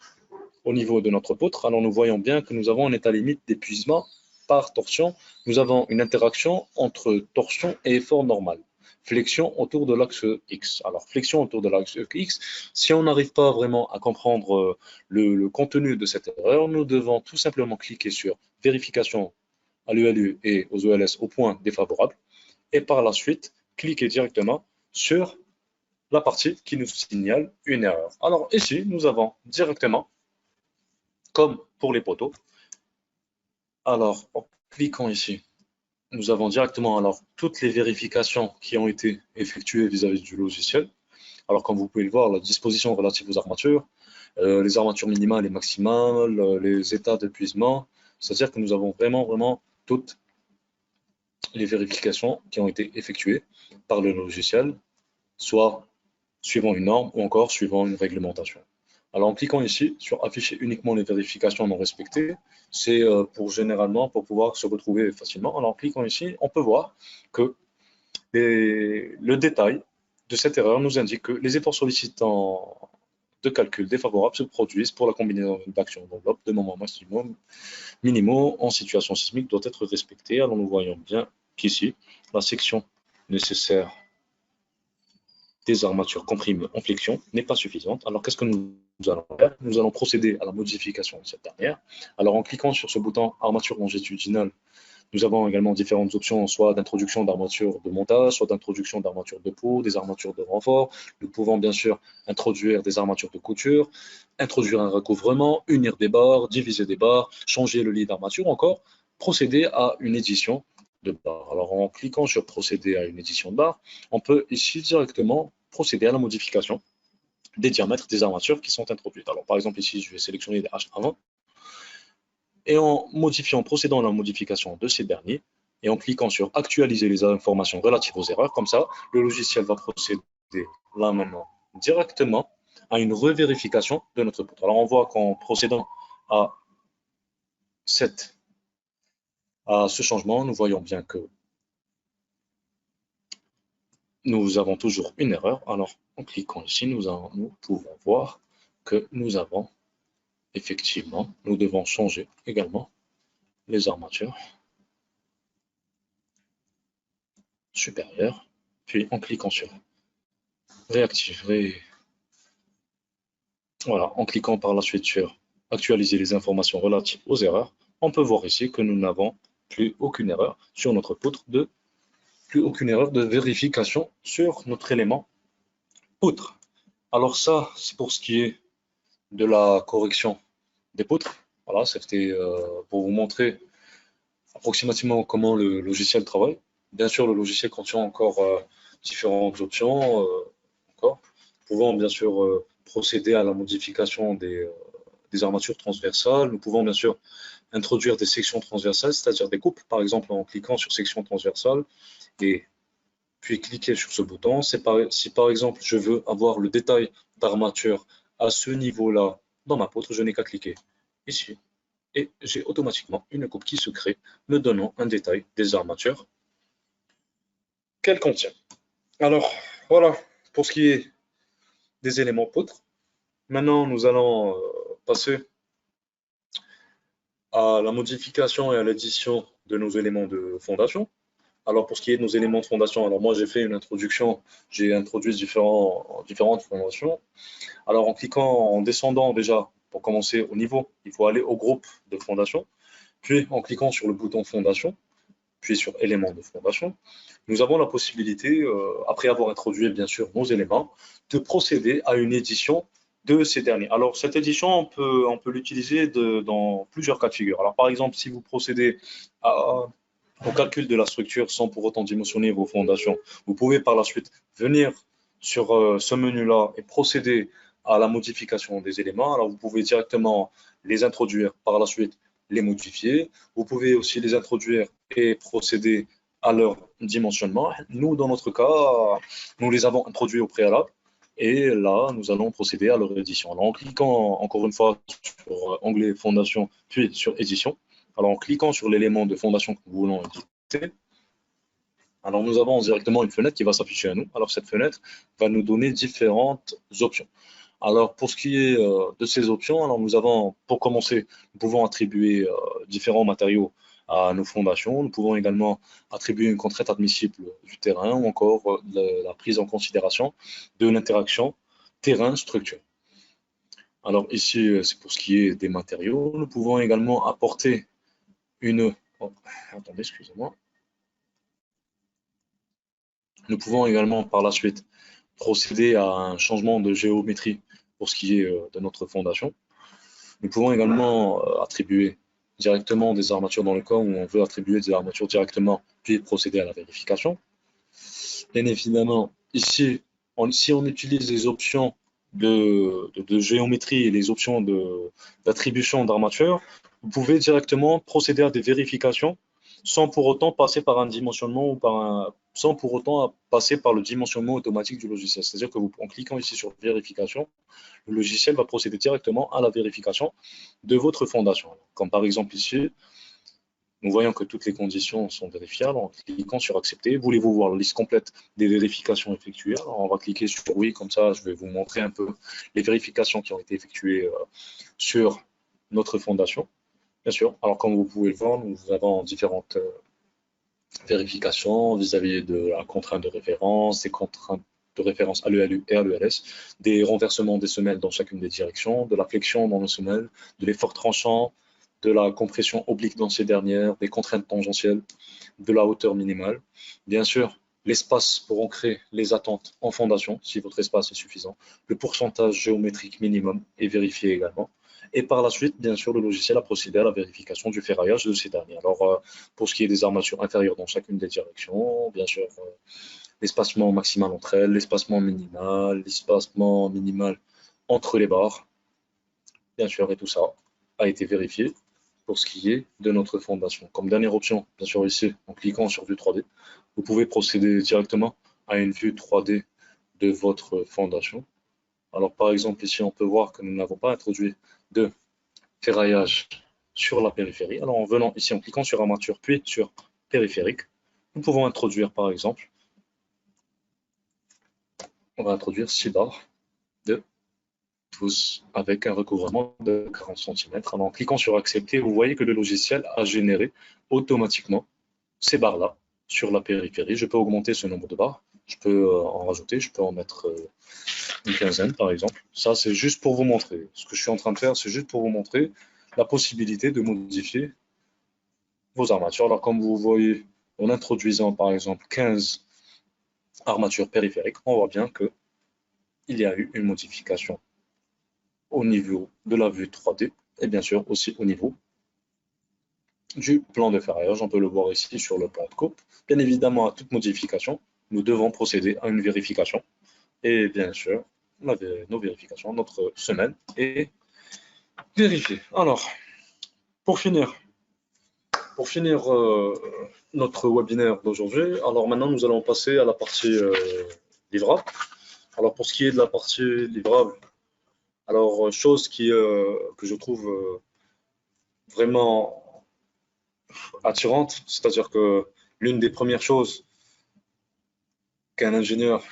B: au niveau de notre poutre. Alors nous voyons bien que nous avons un état limite d'épuisement par torsion. Nous avons une interaction entre torsion et effort normal. Flexion autour de l'axe X. Alors flexion autour de l'axe X, si on n'arrive pas vraiment à comprendre le contenu de cette erreur, nous devons tout simplement cliquer sur vérification à l'ULU et aux OLS au point défavorable et par la suite cliquer directement sur la partie qui nous signale une erreur. Alors ici, nous avons directement, comme pour les poteaux, alors en cliquant ici, nous avons directement alors toutes les vérifications qui ont été effectuées vis-à-vis du logiciel. Alors comme vous pouvez le voir, la disposition relative aux armatures, les armatures minimales et maximales, les états d'épuisement, c'est-à-dire que nous avons vraiment toutes les vérifications qui ont été effectuées par le logiciel, soit suivant une norme ou encore suivant une réglementation. Alors en cliquant ici sur afficher uniquement les vérifications non respectées, c'est généralement pour pouvoir se retrouver facilement. Alors en cliquant ici, on peut voir que le détail de cette erreur nous indique que les efforts sollicitants de calcul défavorables se produisent pour la combinaison d'actions d'enveloppe de moments minimaux en situation sismique doit être respectée. Alors nous voyons bien qu'ici, la section nécessaire des armatures comprimées en flexion n'est pas suffisante. Alors qu'est-ce que nous allons faire? Nous allons procéder à la modification de cette dernière. Alors en cliquant sur ce bouton armature longitudinale, nous avons également différentes options, soit d'introduction d'armature de montage, soit d'introduction d'armature de peau, des armatures de renfort. Nous pouvons bien sûr introduire des armatures de couture, introduire un recouvrement, unir des barres, diviser des barres, changer le lit d'armature, encore procéder à une édition de barre. Alors en cliquant sur procéder à une édition de barre, on peut ici directement procéder à la modification des diamètres des armatures qui sont introduites. Alors par exemple ici, je vais sélectionner les H1 et en procédant à la modification de ces derniers, et en cliquant sur actualiser les informations relatives aux erreurs, comme ça, le logiciel va procéder là maintenant directement à une revérification de notre poutre. Alors on voit qu'en procédant à, ce changement, nous voyons bien que nous avons toujours une erreur. Alors en cliquant ici, nous pouvons voir que nous avons effectivement, nous devons changer également les armatures supérieures. Puis en cliquant sur réactiver, voilà, en cliquant par la suite sur actualiser les informations relatives aux erreurs, on peut voir ici que nous n'avons plus aucune erreur sur notre poutre plus aucune erreur de vérification sur notre élément poutre. Alors ça, c'est pour ce qui est de la correction des poutres. Voilà, c'était pour vous montrer approximativement comment le logiciel travaille. Bien sûr, le logiciel contient encore différentes options, encore, pouvant bien sûr procéder à la modification des armatures transversales. Nous pouvons bien sûr introduire des sections transversales, c'est-à-dire des coupes, par exemple en cliquant sur section transversale et puis cliquer sur ce bouton. Si par exemple je veux avoir le détail d'armature à ce niveau-là dans ma poutre, je n'ai qu'à cliquer ici et j'ai automatiquement une coupe qui se crée me donnant un détail des armatures qu'elle contient. Alors voilà pour ce qui est des éléments poutres. Maintenant nous allons passer à la modification et à l'édition de nos éléments de fondation. Alors pour ce qui est de nos éléments de fondation, alors moi j'ai fait une introduction, j'ai introduit différentes fondations. Alors en cliquant, en descendant déjà, pour commencer au niveau, il faut aller au groupe de fondation, puis en cliquant sur le bouton fondation, puis sur éléments de fondation, nous avons la possibilité, après avoir introduit bien sûr nos éléments, de procéder à une édition de ces derniers. Alors cette édition, on peut l'utiliser dans plusieurs cas de figure. Alors par exemple, si vous procédez au calcul de la structure sans pour autant dimensionner vos fondations, vous pouvez par la suite venir sur ce menu-là et procéder à la modification des éléments. Alors vous pouvez directement les introduire, par la suite les modifier. Vous pouvez aussi les introduire et procéder à leur dimensionnement. Nous, dans notre cas, nous les avons introduits au préalable. Et là, nous allons procéder à leur édition. Alors, en cliquant encore une fois sur onglet Fondation, puis sur Édition, alors en cliquant sur l'élément de fondation que nous voulons éditer, alors nous avons directement une fenêtre qui va s'afficher à nous. Alors cette fenêtre va nous donner différentes options. Alors pour ce qui est de ces options, alors nous avons, pour commencer, nous pouvons attribuer différents matériaux à nos fondations. Nous pouvons également attribuer une contrainte admissible du terrain ou encore la prise en considération de l'interaction terrain-structure. Alors ici, c'est pour ce qui est des matériaux. Nous pouvons également apporter une... Oh, attendez, excusez-moi. Nous pouvons également par la suite procéder à un changement de géométrie pour ce qui est de notre fondation. Nous pouvons également attribuer directement des armatures dans le cas où on veut attribuer des armatures directement, puis procéder à la vérification. Bien évidemment, ici, si on utilise les options de géométrie et les options d'attribution d'armature, vous pouvez directement procéder à des vérifications sans pour autant passer par un dimensionnement ou sans pour autant passer par le dimensionnement automatique du logiciel. C'est-à-dire que en cliquant ici sur vérification, le logiciel va procéder directement à la vérification de votre fondation. Comme par exemple ici, nous voyons que toutes les conditions sont vérifiables. En cliquant sur accepter, voulez-vous voir la liste complète des vérifications effectuées? Alors, on va cliquer sur oui, comme ça je vais vous montrer un peu les vérifications qui ont été effectuées sur notre fondation. Bien sûr, alors comme vous pouvez le voir, nous avons différentes vérifications vis-à-vis de la contrainte de référence, des contraintes de référence à l'ELU et à l'ELS, des renversements des semelles dans chacune des directions, de la flexion dans nos semelles, de l'effort tranchant, de la compression oblique dans ces dernières, des contraintes tangentielles, de la hauteur minimale. Bien sûr, l'espace pour ancrer les attentes en fondation, si votre espace est suffisant, le pourcentage géométrique minimum est vérifié également. Et par la suite, bien sûr, le logiciel a procédé à la vérification du ferraillage de ces derniers. Alors, pour ce qui est des armatures inférieures dans chacune des directions, bien sûr, l'espacement maximal entre elles, l'espacement minimal entre les barres, bien sûr, et tout ça a été vérifié. pour ce qui est de notre fondation. Comme dernière option, bien sûr ici, en cliquant sur vue 3D, vous pouvez procéder directement à une vue 3D de votre fondation. Alors par exemple ici, on peut voir que nous n'avons pas introduit de ferraillage sur la périphérie. Alors en venant ici, en cliquant sur armature puis sur périphérique, nous pouvons introduire par exemple, on va introduire 6 barres de tous avec un recouvrement de 40 cm. Alors en cliquant sur accepter, vous voyez que le logiciel a généré automatiquement ces barres-là sur la périphérie. Je peux augmenter ce nombre de barres, je peux en rajouter, je peux en mettre une quinzaine par exemple. Ça c'est juste pour vous montrer. Ce que je suis en train de faire, c'est juste pour vous montrer la possibilité de modifier vos armatures. Alors comme vous voyez, en introduisant par exemple 15 armatures périphériques, on voit bien que il y a eu une modification au niveau de la vue 3D et bien sûr aussi au niveau du plan de ferraillage. On peut le voir ici sur le plan de coupe. Bien évidemment, à toute modification, nous devons procéder à une vérification. Et bien sûr, nos vérifications, notre semaine est vérifiée. Alors, pour finir notre webinaire d'aujourd'hui, alors maintenant nous allons passer à la partie livrable. Alors pour ce qui est de la partie livrable, alors chose que je trouve vraiment attirante, c'est-à-dire que l'une des premières choses qu'un ingénieur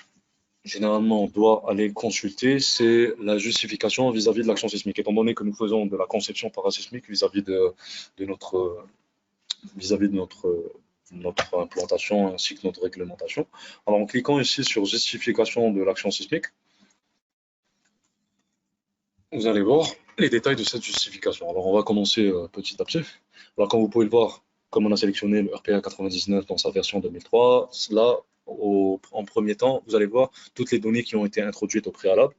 B: généralement doit aller consulter, c'est la justification vis-à-vis de l'action sismique. Étant donné que nous faisons de la conception parasismique vis-à-vis de notre implantation ainsi que notre réglementation. Alors en cliquant ici sur justification de l'action sismique, vous allez voir les détails de cette justification. Alors on va commencer petit à petit. Alors comme vous pouvez le voir, comme on a sélectionné le RPA 99 dans sa version 2003, là, en premier temps, vous allez voir toutes les données qui ont été introduites au préalable.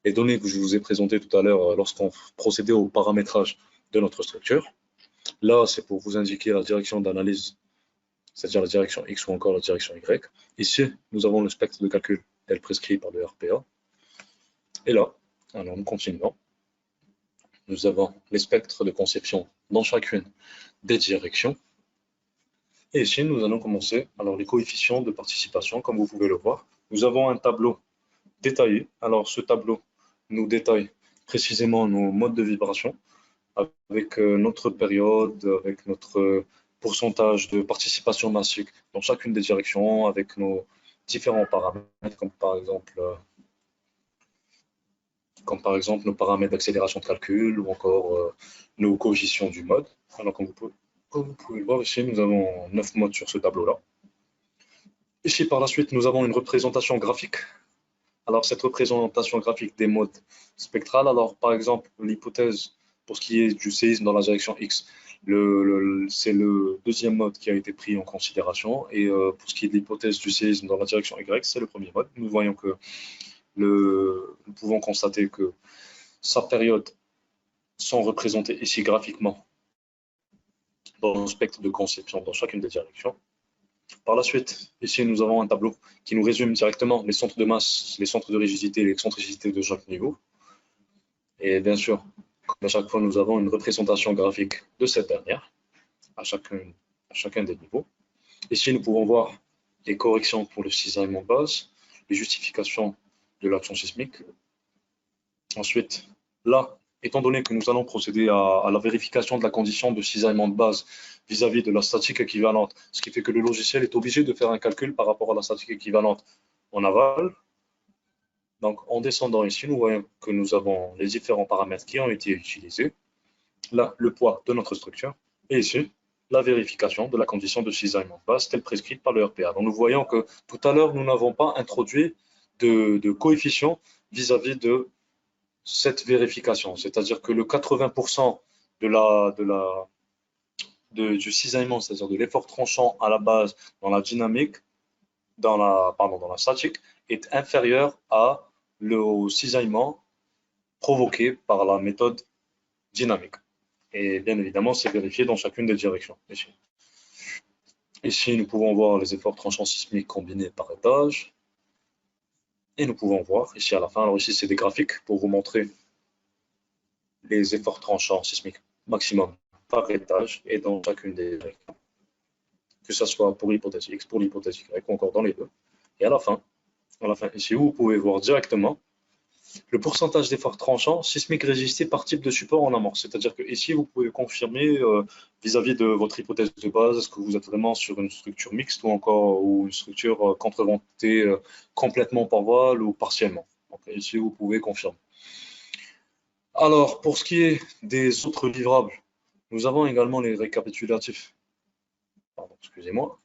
B: Les données que je vous ai présentées tout à l'heure lorsqu'on procédait au paramétrage de notre structure. Là, c'est pour vous indiquer la direction d'analyse, c'est-à-dire la direction X ou encore la direction Y. Ici, nous avons le spectre de calcul tel prescrit par le RPA. Et là, alors nous continuons. Nous avons les spectres de conception dans chacune des directions. Et ici, nous allons commencer. Alors, les coefficients de participation, comme vous pouvez le voir. Nous avons un tableau détaillé. Alors, ce tableau nous détaille précisément nos modes de vibration avec notre période, avec notre pourcentage de participation massique dans chacune des directions, avec nos différents paramètres, comme par exemple nos paramètres d'accélération de calcul ou encore nos coefficients du mode. Alors, comme vous pouvez le voir ici, nous avons 9 modes sur ce tableau-là. Ici, par la suite, nous avons une représentation graphique. Alors, cette représentation graphique des modes spectrales, alors par exemple, l'hypothèse pour ce qui est du séisme dans la direction X, c'est le deuxième mode qui a été pris en considération. Et pour ce qui est de l'hypothèse du séisme dans la direction Y, c'est le premier mode. Nous voyons que nous pouvons constater que sa période sont représentées ici graphiquement dans le spectre de conception dans chacune des directions. Par la suite, ici, nous avons un tableau qui nous résume directement les centres de masse, les centres de rigidité et l'excentricité de chaque niveau. Et bien sûr, à chaque fois, nous avons une représentation graphique de cette dernière à chacun des niveaux. Ici, nous pouvons voir les corrections pour le cisaillement de base, les justifications de l'action sismique. Ensuite, là, étant donné que nous allons procéder à la vérification de la condition de cisaillement de base vis-à-vis de la statique équivalente, ce qui fait que le logiciel est obligé de faire un calcul par rapport à la statique équivalente en aval. Donc, en descendant ici, nous voyons que nous avons les différents paramètres qui ont été utilisés. Là, le poids de notre structure. Et ici, la vérification de la condition de cisaillement de base telle prescrite par le RPA. Donc, nous voyons que tout à l'heure, nous n'avons pas introduit de coefficient vis-à-vis de cette vérification. C'est-à-dire que le 80% du cisaillement, c'est-à-dire de l'effort tranchant à la base dans la dynamique, dans la statique, est inférieur au cisaillement provoqué par la méthode dynamique. Et bien évidemment, c'est vérifié dans chacune des directions. Ici, nous pouvons voir les efforts tranchants sismiques combinés par étage. Et nous pouvons voir ici à la fin, alors ici c'est des graphiques pour vous montrer les efforts tranchants sismiques maximum par étage et dans chacune des règles, que ce soit pour l'hypothèse X, pour l'hypothèse Y, ou encore dans les deux. Et à la fin, ici, vous pouvez voir directement le pourcentage d'efforts tranchants sismiques résistés par type de support en amorce. C'est-à-dire que ici, vous pouvez confirmer vis-à-vis de votre hypothèse de base, est-ce que vous êtes vraiment sur une structure mixte ou encore une structure contreventée complètement par voile ou partiellement. Donc, ici, vous pouvez confirmer. Alors, pour ce qui est des autres livrables, nous avons également les récapitulatifs. Pardon, excusez-moi.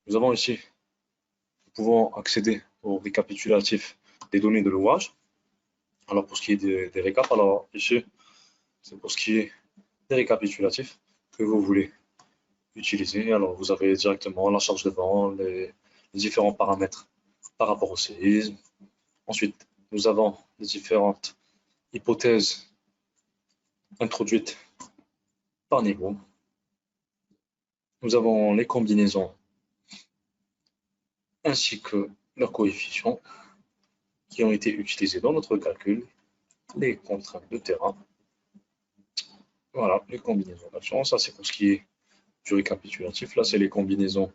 B: Nous avons ici, nous pouvons accéder aux récapitulatifs des données de l'ouvrage. Alors, pour ce qui est des récaps, alors ici, c'est pour ce qui est des récapitulatifs que vous voulez utiliser. Alors, vous avez directement la charge de vent, les différents paramètres par rapport au séisme. Ensuite, nous avons les différentes hypothèses introduites par niveau. Nous avons les combinaisons ainsi que leurs coefficients qui ont été utilisés dans notre calcul, les contraintes de terrain. Voilà, les combinaisons d'action. Ça, c'est pour ce qui est du récapitulatif. Là, c'est les combinaisons,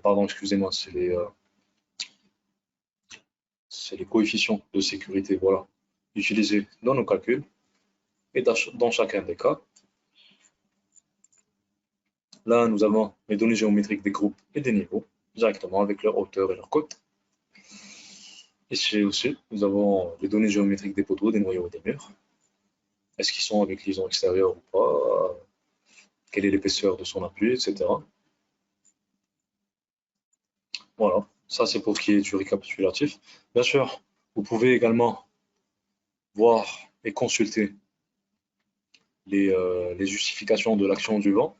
B: pardon, excusez-moi, c'est les coefficients de sécurité, voilà, utilisés dans nos calculs et dans chacun des cas. Là, nous avons les données géométriques des groupes et des niveaux, directement avec leur hauteur et leur côte. Ici aussi, nous avons les données géométriques des poteaux, des noyaux et des murs. Est-ce qu'ils sont avec liaison extérieure ou pas? Quelle est l'épaisseur de son appui, etc. Voilà, ça c'est pour ce qui est du récapitulatif. Bien sûr, vous pouvez également voir et consulter les justifications de l'action du vent.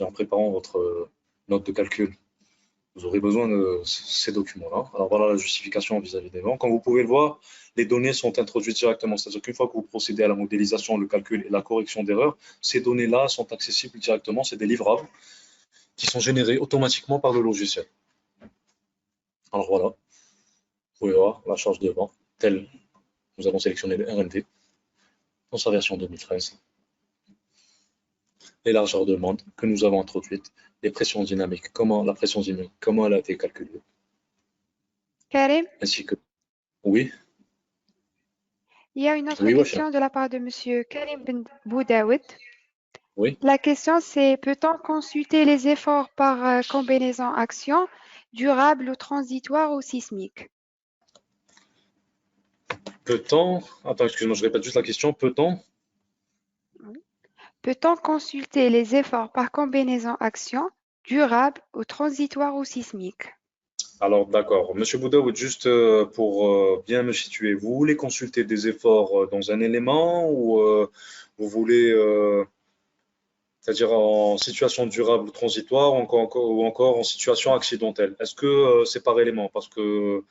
B: En préparant votre note de calcul, vous aurez besoin de ces documents-là. Alors voilà la justification vis-à-vis des vents. Comme vous pouvez le voir, les données sont introduites directement. C'est-à-dire qu'une fois que vous procédez à la modélisation, le calcul et la correction d'erreurs, ces données-là sont accessibles directement. C'est des livrables qui sont générés automatiquement par le logiciel. Alors voilà, vous pouvez voir la charge de vent telle nous avons sélectionné le RNV dans sa version 2013. Les largeurs de bande que nous avons introduites, les pressions dynamiques, la pression dynamique, comment elle a été calculée.
A: Karim,
B: Ainsi que, oui,
A: il y a une autre
B: oui,
A: question de la part de Monsieur Karim Ben Boudaoud.
B: oui.
A: La question c'est, peut-on consulter les efforts par combinaison action, durable ou transitoire ou sismique?
B: Peut-on, attends, excuse-moi, je répète juste la question, peut-on?
A: Peut-on consulter les efforts par combinaison action, durable ou transitoire ou sismique?
B: Alors, d'accord. Monsieur Boudaoud, juste pour bien me situer, vous voulez consulter des efforts dans un élément ou vous voulez, c'est-à-dire en situation durable ou transitoire ou encore en situation accidentelle? Est-ce que c'est par élément? Parce que,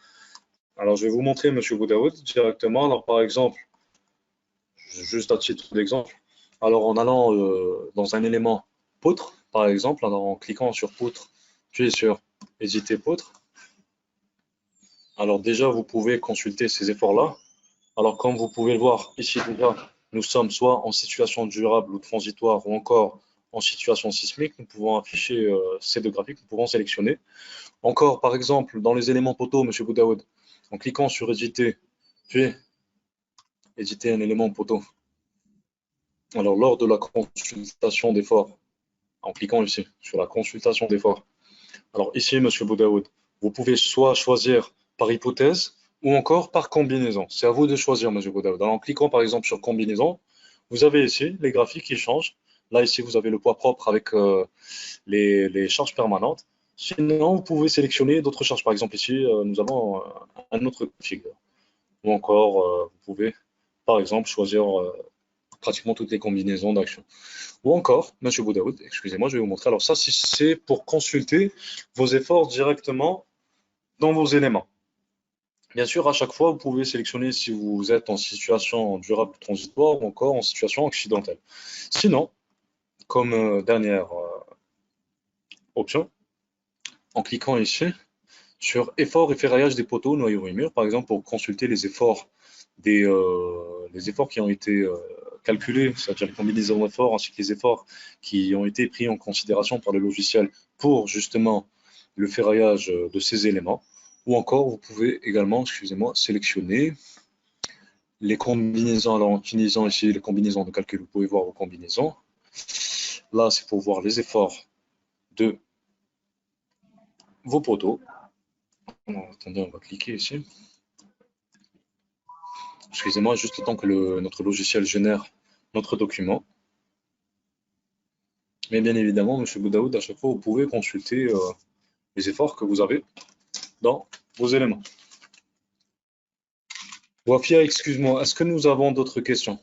B: alors je vais vous montrer, Monsieur Boudaoud, directement. Alors, par exemple, juste à titre d'exemple, alors en allant dans un élément poutre, par exemple, alors en cliquant sur poutre, puis sur éditer poutre, alors déjà vous pouvez consulter ces efforts-là. Alors comme vous pouvez le voir ici déjà, nous sommes soit en situation durable ou transitoire ou encore en situation sismique. Nous pouvons afficher ces deux graphiques, nous pouvons sélectionner. Encore par exemple dans les éléments poteaux, Monsieur Boudaoud, en cliquant sur éditer, puis éditer un élément poteau. Alors lors de la consultation d'efforts, en cliquant ici sur la consultation d'efforts. Alors ici, Monsieur Boudaoud, vous pouvez soit choisir par hypothèse ou encore par combinaison. C'est à vous de choisir, Monsieur Boudaoud. Alors, en cliquant par exemple sur combinaison, vous avez ici les graphiques qui changent. Là, ici, vous avez le poids propre avec les charges permanentes. Sinon, vous pouvez sélectionner d'autres charges. Par exemple, ici, nous avons un autre figure. Ou encore, vous pouvez, par exemple, choisir pratiquement toutes les combinaisons d'actions. Ou encore, Monsieur Boudaoud, excusez-moi, je vais vous montrer. Alors ça, c'est pour consulter vos efforts directement dans vos éléments. Bien sûr, à chaque fois, vous pouvez sélectionner si vous êtes en situation durable transitoire ou encore en situation accidentelle. Sinon, comme dernière option, en cliquant ici sur efforts et ferraillage des poteaux, noyaux et murs, par exemple, pour consulter les efforts qui ont été calculés, c'est-à-dire les combinaisons d'efforts ainsi que les efforts qui ont été pris en considération par le logiciel pour justement le ferraillage de ces éléments. Ou encore, vous pouvez également, excusez-moi, sélectionner les combinaisons. Alors, en utilisant ici les combinaisons de calcul, vous pouvez voir vos combinaisons. Là, c'est pour voir les efforts de vos poteaux. Alors, attendez, on va cliquer ici. Excusez-moi, juste le temps que notre logiciel génère notre document. Mais bien évidemment, M. Boudaoud, à chaque fois, vous pouvez consulter les efforts que vous avez dans vos éléments. Wafia, excuse-moi, est-ce que nous avons d'autres questions?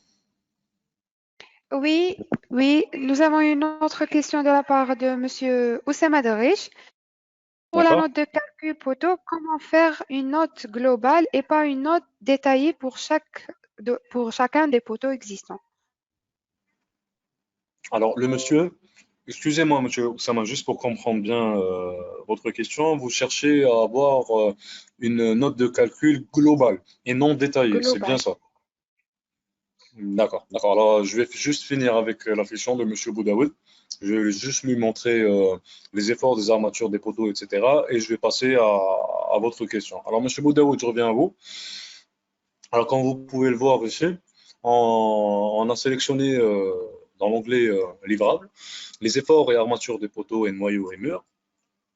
A: Oui, oui, nous avons une autre question de la part de Monsieur Oussama Deriche. Pour la
B: D'accord?
A: note de calcul poteau, comment faire une note globale et pas une note détaillée pour chacun des poteaux existants?
B: Alors, le monsieur, excusez-moi, monsieur Oussama, juste pour comprendre bien votre question, vous cherchez à avoir une note de calcul globale et non détaillée, c'est bien
A: Global.
B: ça? D'accord, d'accord. Alors, je vais juste finir avec la question de monsieur Boudaoud. Je vais juste lui montrer les efforts des armatures, des poteaux, etc. Et je vais passer à votre question. Alors, monsieur Boudaoud, je reviens à vous. Alors, comme vous pouvez le voir ici, on a sélectionné dans l'onglet livrable les efforts et armatures des poteaux et noyaux et murs.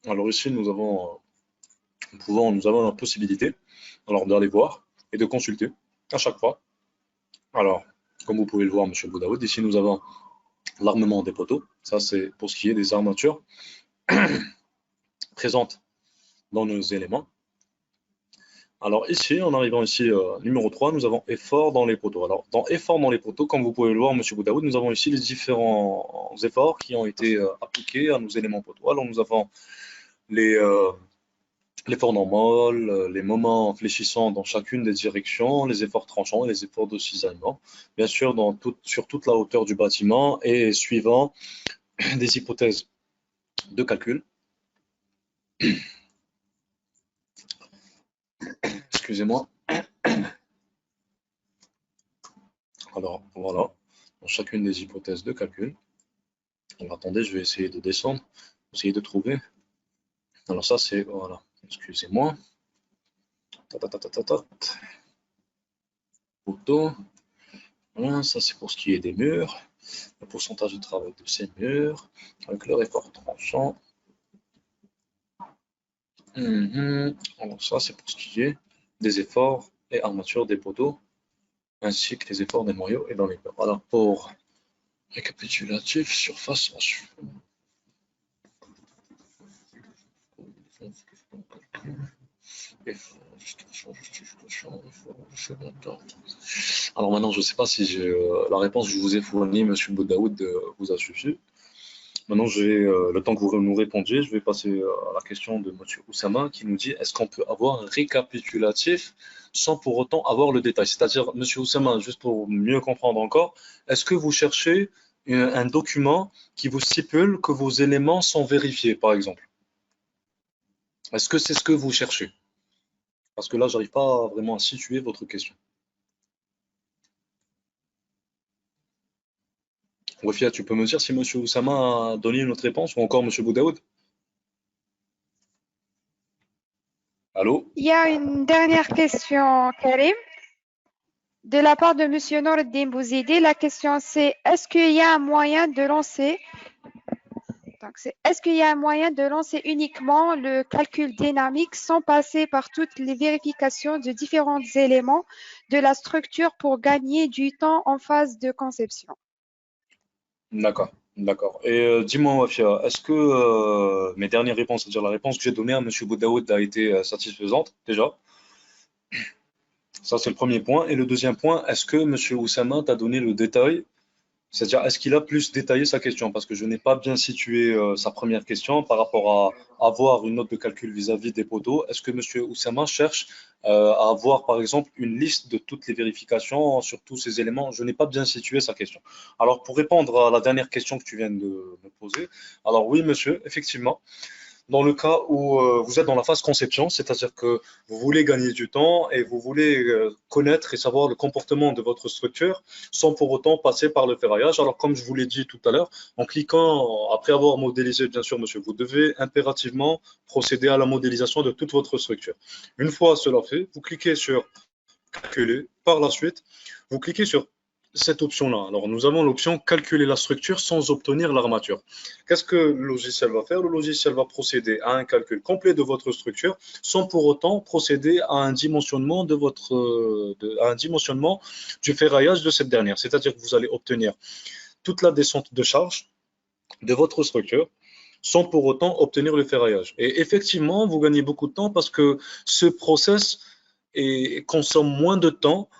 B: Alors ici, nous avons la possibilité alors d'aller voir et de consulter à chaque fois. Alors, comme vous pouvez le voir, monsieur Boudaoud, ici nous avons l'armement des poteaux. Ça, c'est pour ce qui est des armatures présentes dans nos éléments. Alors ici, en arrivant ici, numéro 3, nous avons effort dans les poteaux. Alors, dans effort dans les poteaux, comme vous pouvez le voir, monsieur Boudaoud, nous avons ici les différents efforts qui ont été appliqués à nos éléments poteaux. Alors, nous avons les, l'effort normal, les moments fléchissants dans chacune des directions, les efforts tranchants et les efforts de cisaillement. Bien sûr, sur toute la hauteur du bâtiment et suivant des hypothèses de calcul. Excusez-moi. Alors, voilà, dans chacune des hypothèses de calcul. Alors, attendez, je vais essayer de descendre, essayer de trouver. Alors, ça, c'est, voilà, excusez-moi. Photo. Voilà, ça, c'est pour ce qui est des murs. Le pourcentage de travail de ces murs, avec leur effort tranchant. Alors ça, c'est pour ce qui est des efforts et armatures des poteaux, ainsi que les efforts des noyaux et dans les murs. Voilà pour récapitulatif, surface. Alors maintenant, je ne sais pas si la réponse que je vous ai fournie, Monsieur Boudaoud, vous a suffi. Maintenant, le temps que vous nous répondiez, je vais passer à la question de Monsieur Oussama qui nous dit est-ce qu'on peut avoir un récapitulatif sans pour autant avoir le détail? C'est-à-dire, Monsieur Oussama, juste pour mieux comprendre encore, est-ce que vous cherchez un document qui vous stipule que vos éléments sont vérifiés, par exemple? Est-ce que c'est ce que vous cherchez? Parce que là, j'arrive pas vraiment à situer votre question. Wafia, tu peux me dire si Monsieur Oussama a donné une autre réponse ou encore Monsieur Boudaoud? Allô?
A: Il y a une dernière question, Karim, de la part de Monsieur Noureddin Bouzidi. La question c'est est-ce qu'il y a un moyen de lancer est-ce qu'il y a un moyen de lancer uniquement le calcul dynamique sans passer par toutes les vérifications de différents éléments de la structure pour gagner du temps en phase de conception?
B: D'accord, d'accord. Et dis-moi, Wafia, est-ce que mes dernières réponses, c'est-à-dire la réponse que j'ai donnée à Monsieur Boudaoud a été satisfaisante déjà? Ça, c'est le premier point. Et le deuxième point, est-ce que Monsieur Oussama t'a donné le détail? C'est-à-dire, est-ce qu'il a plus détaillé sa question? Parce que je n'ai pas bien situé sa première question par rapport à avoir une note de calcul vis-à-vis des poteaux. Est-ce que Monsieur Oussama cherche à avoir, par exemple, une liste de toutes les vérifications sur tous ces éléments? Je n'ai pas bien situé sa question. Alors, pour répondre à la dernière question que tu viens de me poser, alors oui, monsieur, effectivement, dans le cas où vous êtes dans la phase conception, c'est-à-dire que vous voulez gagner du temps et vous voulez connaître et savoir le comportement de votre structure sans pour autant passer par le ferraillage. Alors, comme je vous l'ai dit tout à l'heure, en cliquant, après avoir modélisé, bien sûr, monsieur, vous devez impérativement procéder à la modélisation de toute votre structure. Une fois cela fait, vous cliquez sur calculer. Par la suite, vous cliquez sur cette option-là. Alors, nous avons l'option calculer la structure sans obtenir l'armature. Qu'est-ce que le logiciel va faire? Le logiciel va procéder à un calcul complet de votre structure sans pour autant procéder à un dimensionnement à un dimensionnement du ferraillage de cette dernière. C'est-à-dire que vous allez obtenir toute la descente de charge de votre structure sans pour autant obtenir le ferraillage. Et effectivement, vous gagnez beaucoup de temps parce que ce process consomme moins de temps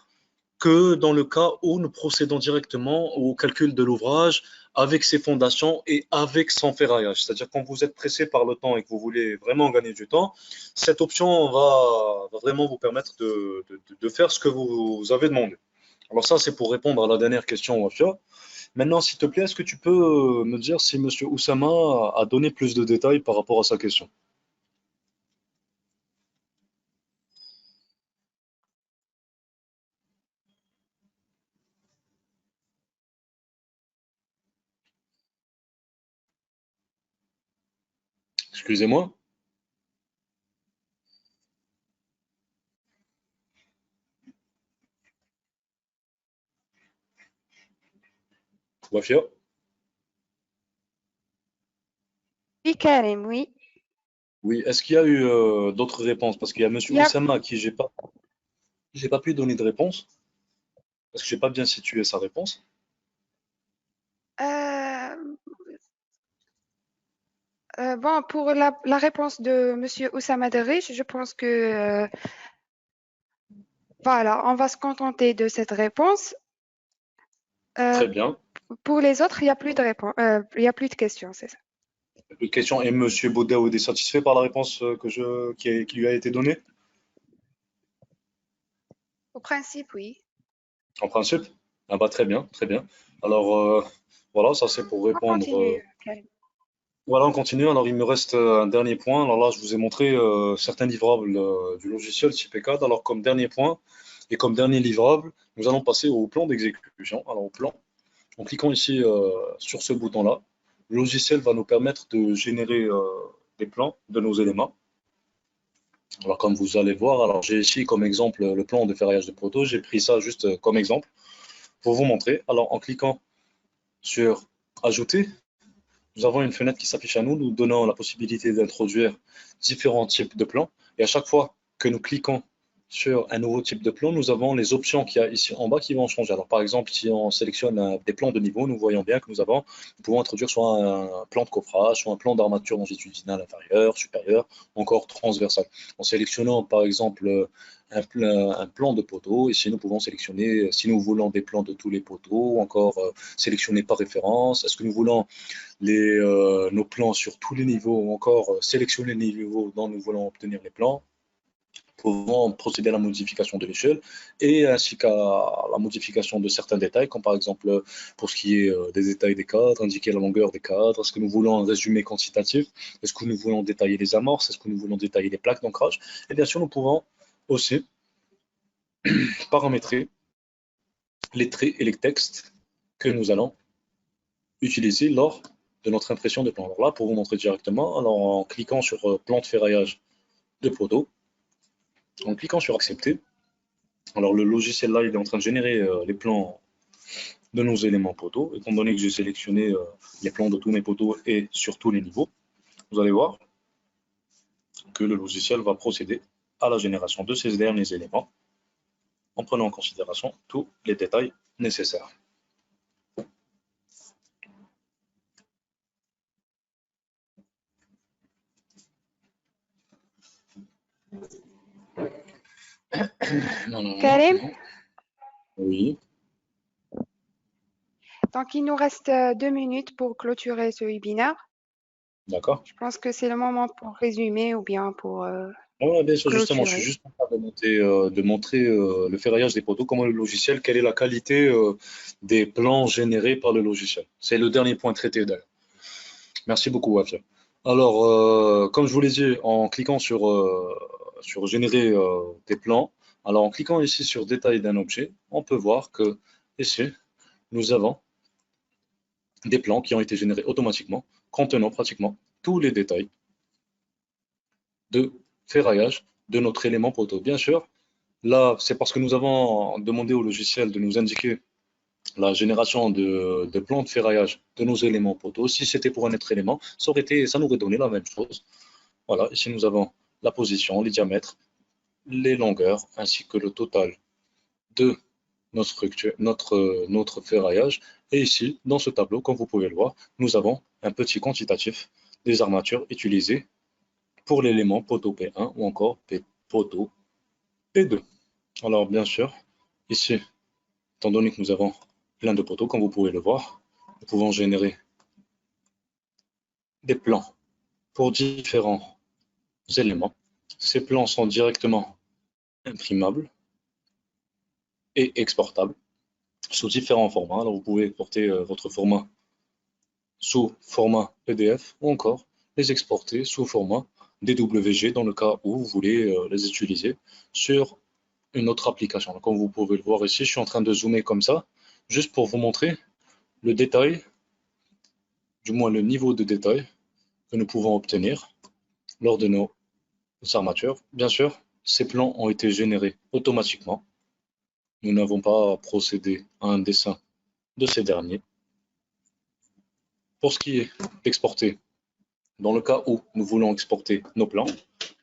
B: que dans le cas où nous procédons directement au calcul de l'ouvrage avec ses fondations et avec son ferraillage. C'est-à-dire quand vous êtes pressé par le temps et que vous voulez vraiment gagner du temps, cette option va vraiment vous permettre de faire ce que vous avez demandé. Alors ça, c'est pour répondre à la dernière question, Wafia. Maintenant, s'il te plaît, est-ce que tu peux me dire si Monsieur Oussama a donné plus de détails par rapport à sa question? Excusez-moi, Wafia?
A: Oui, Karim, oui.
B: Oui, est-ce qu'il y a eu d'autres réponses? Parce qu'il y a Monsieur
A: Il y a,
B: Oussama à qui j'ai pas pu donner de réponse, parce que j'ai pas bien situé sa réponse.
A: euh, bon, pour la réponse de Monsieur Oussama Dervish, je pense que voilà, on va se contenter de cette réponse. Euh,
B: Très bien.
A: pour les autres, il n'y a plus de réponse, il y a plus de questions, c'est ça.
B: Une question. Et Monsieur Baudet est satisfait par la réponse qui lui a été donnée?
A: Au principe, oui.
B: En principe? Ah bah très bien, très bien. Alors voilà, ça c'est pour
A: On
B: répondre.
A: continue, Karim.
B: Voilà, on continue. Alors il me reste un dernier point. Alors là, je vous ai montré certains livrables du logiciel CPCAD. Alors comme dernier point et comme dernier livrable, nous allons passer au plan d'exécution. Alors au plan, en cliquant ici sur ce bouton-là, le logiciel va nous permettre de générer des plans de nos éléments. Alors, comme vous allez voir, alors j'ai ici comme exemple le plan de ferraillage de poteaux. J'ai pris ça juste comme exemple pour vous montrer. Alors, en cliquant sur Ajouter, nous avons une fenêtre qui s'affiche à nous, nous donnant la possibilité d'introduire différents types de plans. Et à chaque fois que nous cliquons sur un nouveau type de plan, nous avons les options qu'il y a ici en bas qui vont changer. Alors, par exemple, si on sélectionne des plans de niveau, nous voyons bien que nous pouvons introduire soit un plan de coffrage, soit un plan d'armature longitudinale inférieure, supérieure, encore transversale. En sélectionnant, par exemple, un plan de poteau, ici nous pouvons sélectionner si nous voulons des plans de tous les poteaux, ou encore sélectionner par référence. Est-ce que nous voulons nos plans sur tous les niveaux ou encore sélectionner les niveaux dont nous voulons obtenir les plans, pouvant procéder à la modification de l'échelle et ainsi qu'à la modification de certains détails, comme par exemple pour ce qui est des détails des cadres, indiquer la longueur des cadres, est-ce que nous voulons un résumé quantitatif, est-ce que nous voulons détailler les amorces, est-ce que nous voulons détailler les plaques d'ancrage, et bien sûr nous pouvons aussi paramétrer les traits et les textes que nous allons utiliser lors de notre impression de plan. Alors là, pour vous montrer directement, alors en cliquant sur plan de ferraillage de poteau, en cliquant sur accepter, alors le logiciel là, il est en train de générer les plans de nos éléments poteaux. Étant donné que j'ai sélectionné les plans de tous mes poteaux et sur tous les niveaux, vous allez voir que le logiciel va procéder à la génération de ces derniers éléments en prenant en considération tous les détails nécessaires. Non, non, non,
A: Karim,
B: non. Oui,
A: donc il nous reste 2 minutes pour clôturer ce webinaire.
B: d'accord.
A: Je pense que c'est le moment pour résumer ou bien pour
B: Oui, bien sûr, justement, je suis
A: clôturer.
B: juste en train de montrer le ferraillage des poteaux, comment le logiciel, quelle est la qualité des plans générés par le logiciel. C'est le dernier point traité d'ailleurs. Merci beaucoup, Wafia. Alors, comme je vous l'ai dit, en cliquant sur générer des plans, alors en cliquant ici sur détail d'un objet, on peut voir que ici, nous avons des plans qui ont été générés automatiquement, contenant pratiquement tous les détails de ferraillage de notre élément poteau. Bien sûr, là, c'est parce que nous avons demandé au logiciel de nous indiquer la génération de plans de ferraillage de nos éléments poteaux. Si c'était pour un autre élément, ça nous aurait donné la même chose. Voilà, ici nous avons la position, les diamètres, les longueurs, ainsi que le total de notre structure, notre ferraillage. Et ici, dans ce tableau, comme vous pouvez le voir, nous avons un petit quantitatif des armatures utilisées pour l'élément poteau P1 ou encore poteau P2. Alors bien sûr, ici, étant donné que nous avons plein de poteaux, comme vous pouvez le voir, nous pouvons générer des plans pour différents éléments. Ces plans sont directement imprimables et exportables sous différents formats. Alors vous pouvez exporter votre format sous format PDF ou encore les exporter sous format DWG dans le cas où vous voulez les utiliser sur une autre application. Comme vous pouvez le voir ici, je suis en train de zoomer comme ça, juste pour vous montrer le détail, du moins le niveau de détail que nous pouvons obtenir lors de nos armatures. Bien sûr, ces plans ont été générés automatiquement. Nous n'avons pas procédé à un dessin de ces derniers. Pour ce qui est d'exporter, dans le cas où nous voulons exporter nos plans,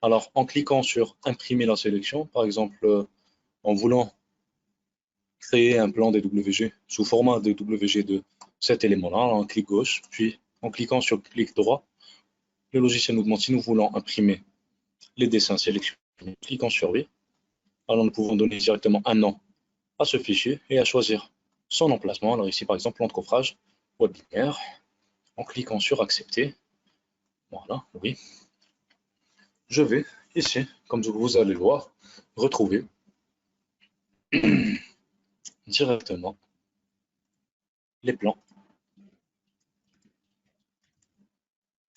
B: alors en cliquant sur imprimer la sélection, par exemple en voulant créer un plan DWG sous format DWG de cet élément-là, en clic gauche, puis en cliquant sur clic droit, le logiciel nous demande si nous voulons imprimer les dessins sélectionnés. Cliquons sur oui. Alors nous pouvons donner directement un nom à ce fichier et à choisir son emplacement. Alors ici par exemple plan de coffrage webinaire, en cliquant sur accepter. Voilà, oui. Je vais ici, comme vous allez le voir, retrouver directement les plans.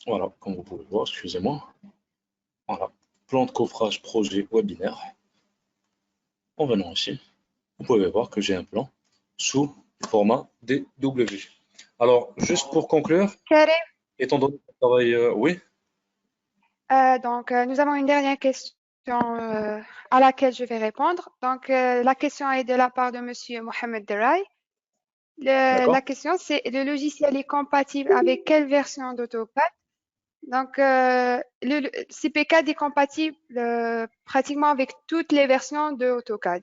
B: Voilà, comme vous pouvez le voir, excusez-moi. Voilà, plan de coffrage projet webinaire. En venant ici, vous pouvez voir que j'ai un plan sous format DW. Alors, juste pour conclure,
A: Karim,
B: étant donné que je travaille, oui,
A: nous avons une dernière question à laquelle je vais répondre. La question est de la part de Monsieur Mohamed Deray. La
B: d'accord.
A: question, c'est le logiciel est compatible avec quelle version d'AutoCAD? Le CP4 est compatible pratiquement avec toutes les versions de AutoCAD.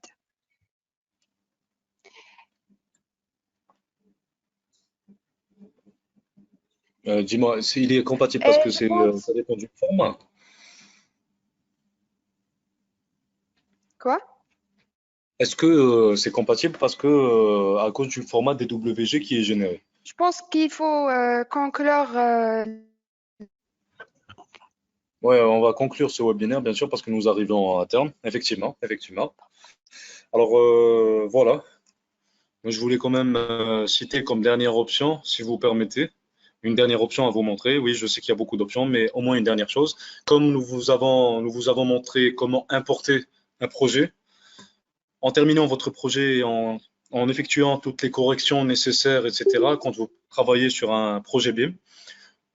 B: Dis-moi, s'il est compatible parce
A: Et
B: que
A: je
B: ça
A: pense,
B: dépend du format.
A: quoi?
B: Est-ce que c'est compatible parce que à cause du format DWG qui est généré?
A: Je pense qu'il faut conclure.
B: Ouais, on va conclure ce webinaire, bien sûr, parce que nous arrivons à terme. Effectivement, effectivement. Alors, voilà. Je voulais quand même citer comme dernière option, si vous permettez, une dernière option à vous montrer. Oui, je sais qu'il y a beaucoup d'options, mais au moins une dernière chose. Comme nous vous avons montré comment importer un projet, en terminant votre projet, en effectuant toutes les corrections nécessaires, etc., quand vous travaillez sur un projet BIM,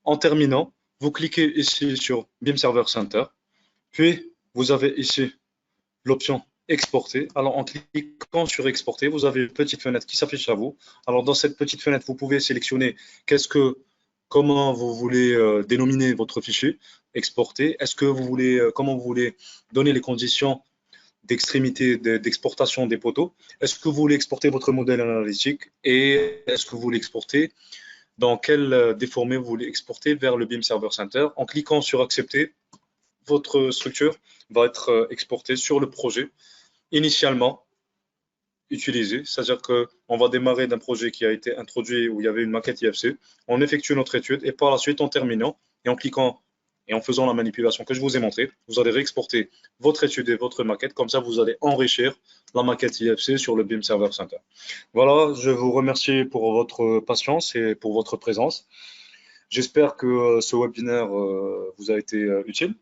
B: en terminant, vous cliquez ici sur BIM Server Center, puis vous avez ici l'option exporter. Alors en cliquant sur exporter, vous avez une petite fenêtre qui s'affiche à vous. Alors dans cette petite fenêtre, vous pouvez sélectionner comment vous voulez dénominer votre fichier exporté. Est-ce que vous voulez, comment vous voulez donner les conditions d'extrémité d'exportation des poteaux. Est-ce que vous voulez exporter votre modèle analytique et est-ce que vous voulez exporter dans quel déformé vous voulez exporter vers le BIM Server Center. En cliquant sur accepter, votre structure va être exportée sur le projet initialement utilisé, c'est-à-dire qu'on va démarrer d'un projet qui a été introduit où il y avait une maquette IFC, on effectue notre étude et par la suite en terminant et en cliquant et en faisant la manipulation que je vous ai montrée, vous allez réexporter votre étude et votre maquette, comme ça vous allez enrichir la maquette IFC sur le BIM Server Center. Voilà, je vous remercie pour votre patience et pour votre présence. J'espère que ce webinaire vous a été utile.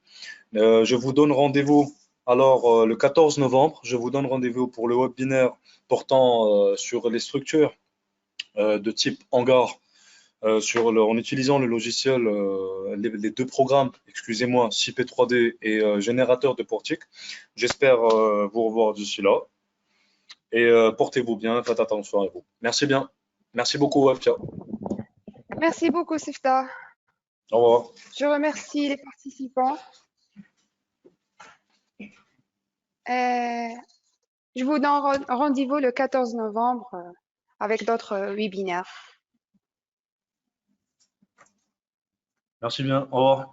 B: Je vous donne rendez-vous alors le 14 novembre. Je vous donne rendez-vous pour le webinaire portant sur les structures de type hangar en utilisant le logiciel, les deux programmes, excusez-moi, CP3D et générateur de portique. J'espère vous revoir d'ici là. Et portez-vous bien, faites attention à vous. Merci bien. Merci beaucoup, Wafia.
A: Merci beaucoup, Sifta.
B: Au revoir.
A: Je remercie les participants. Euh, je vous donne rendez-vous le 14 novembre avec d'autres webinaires.
B: Merci bien. Au revoir.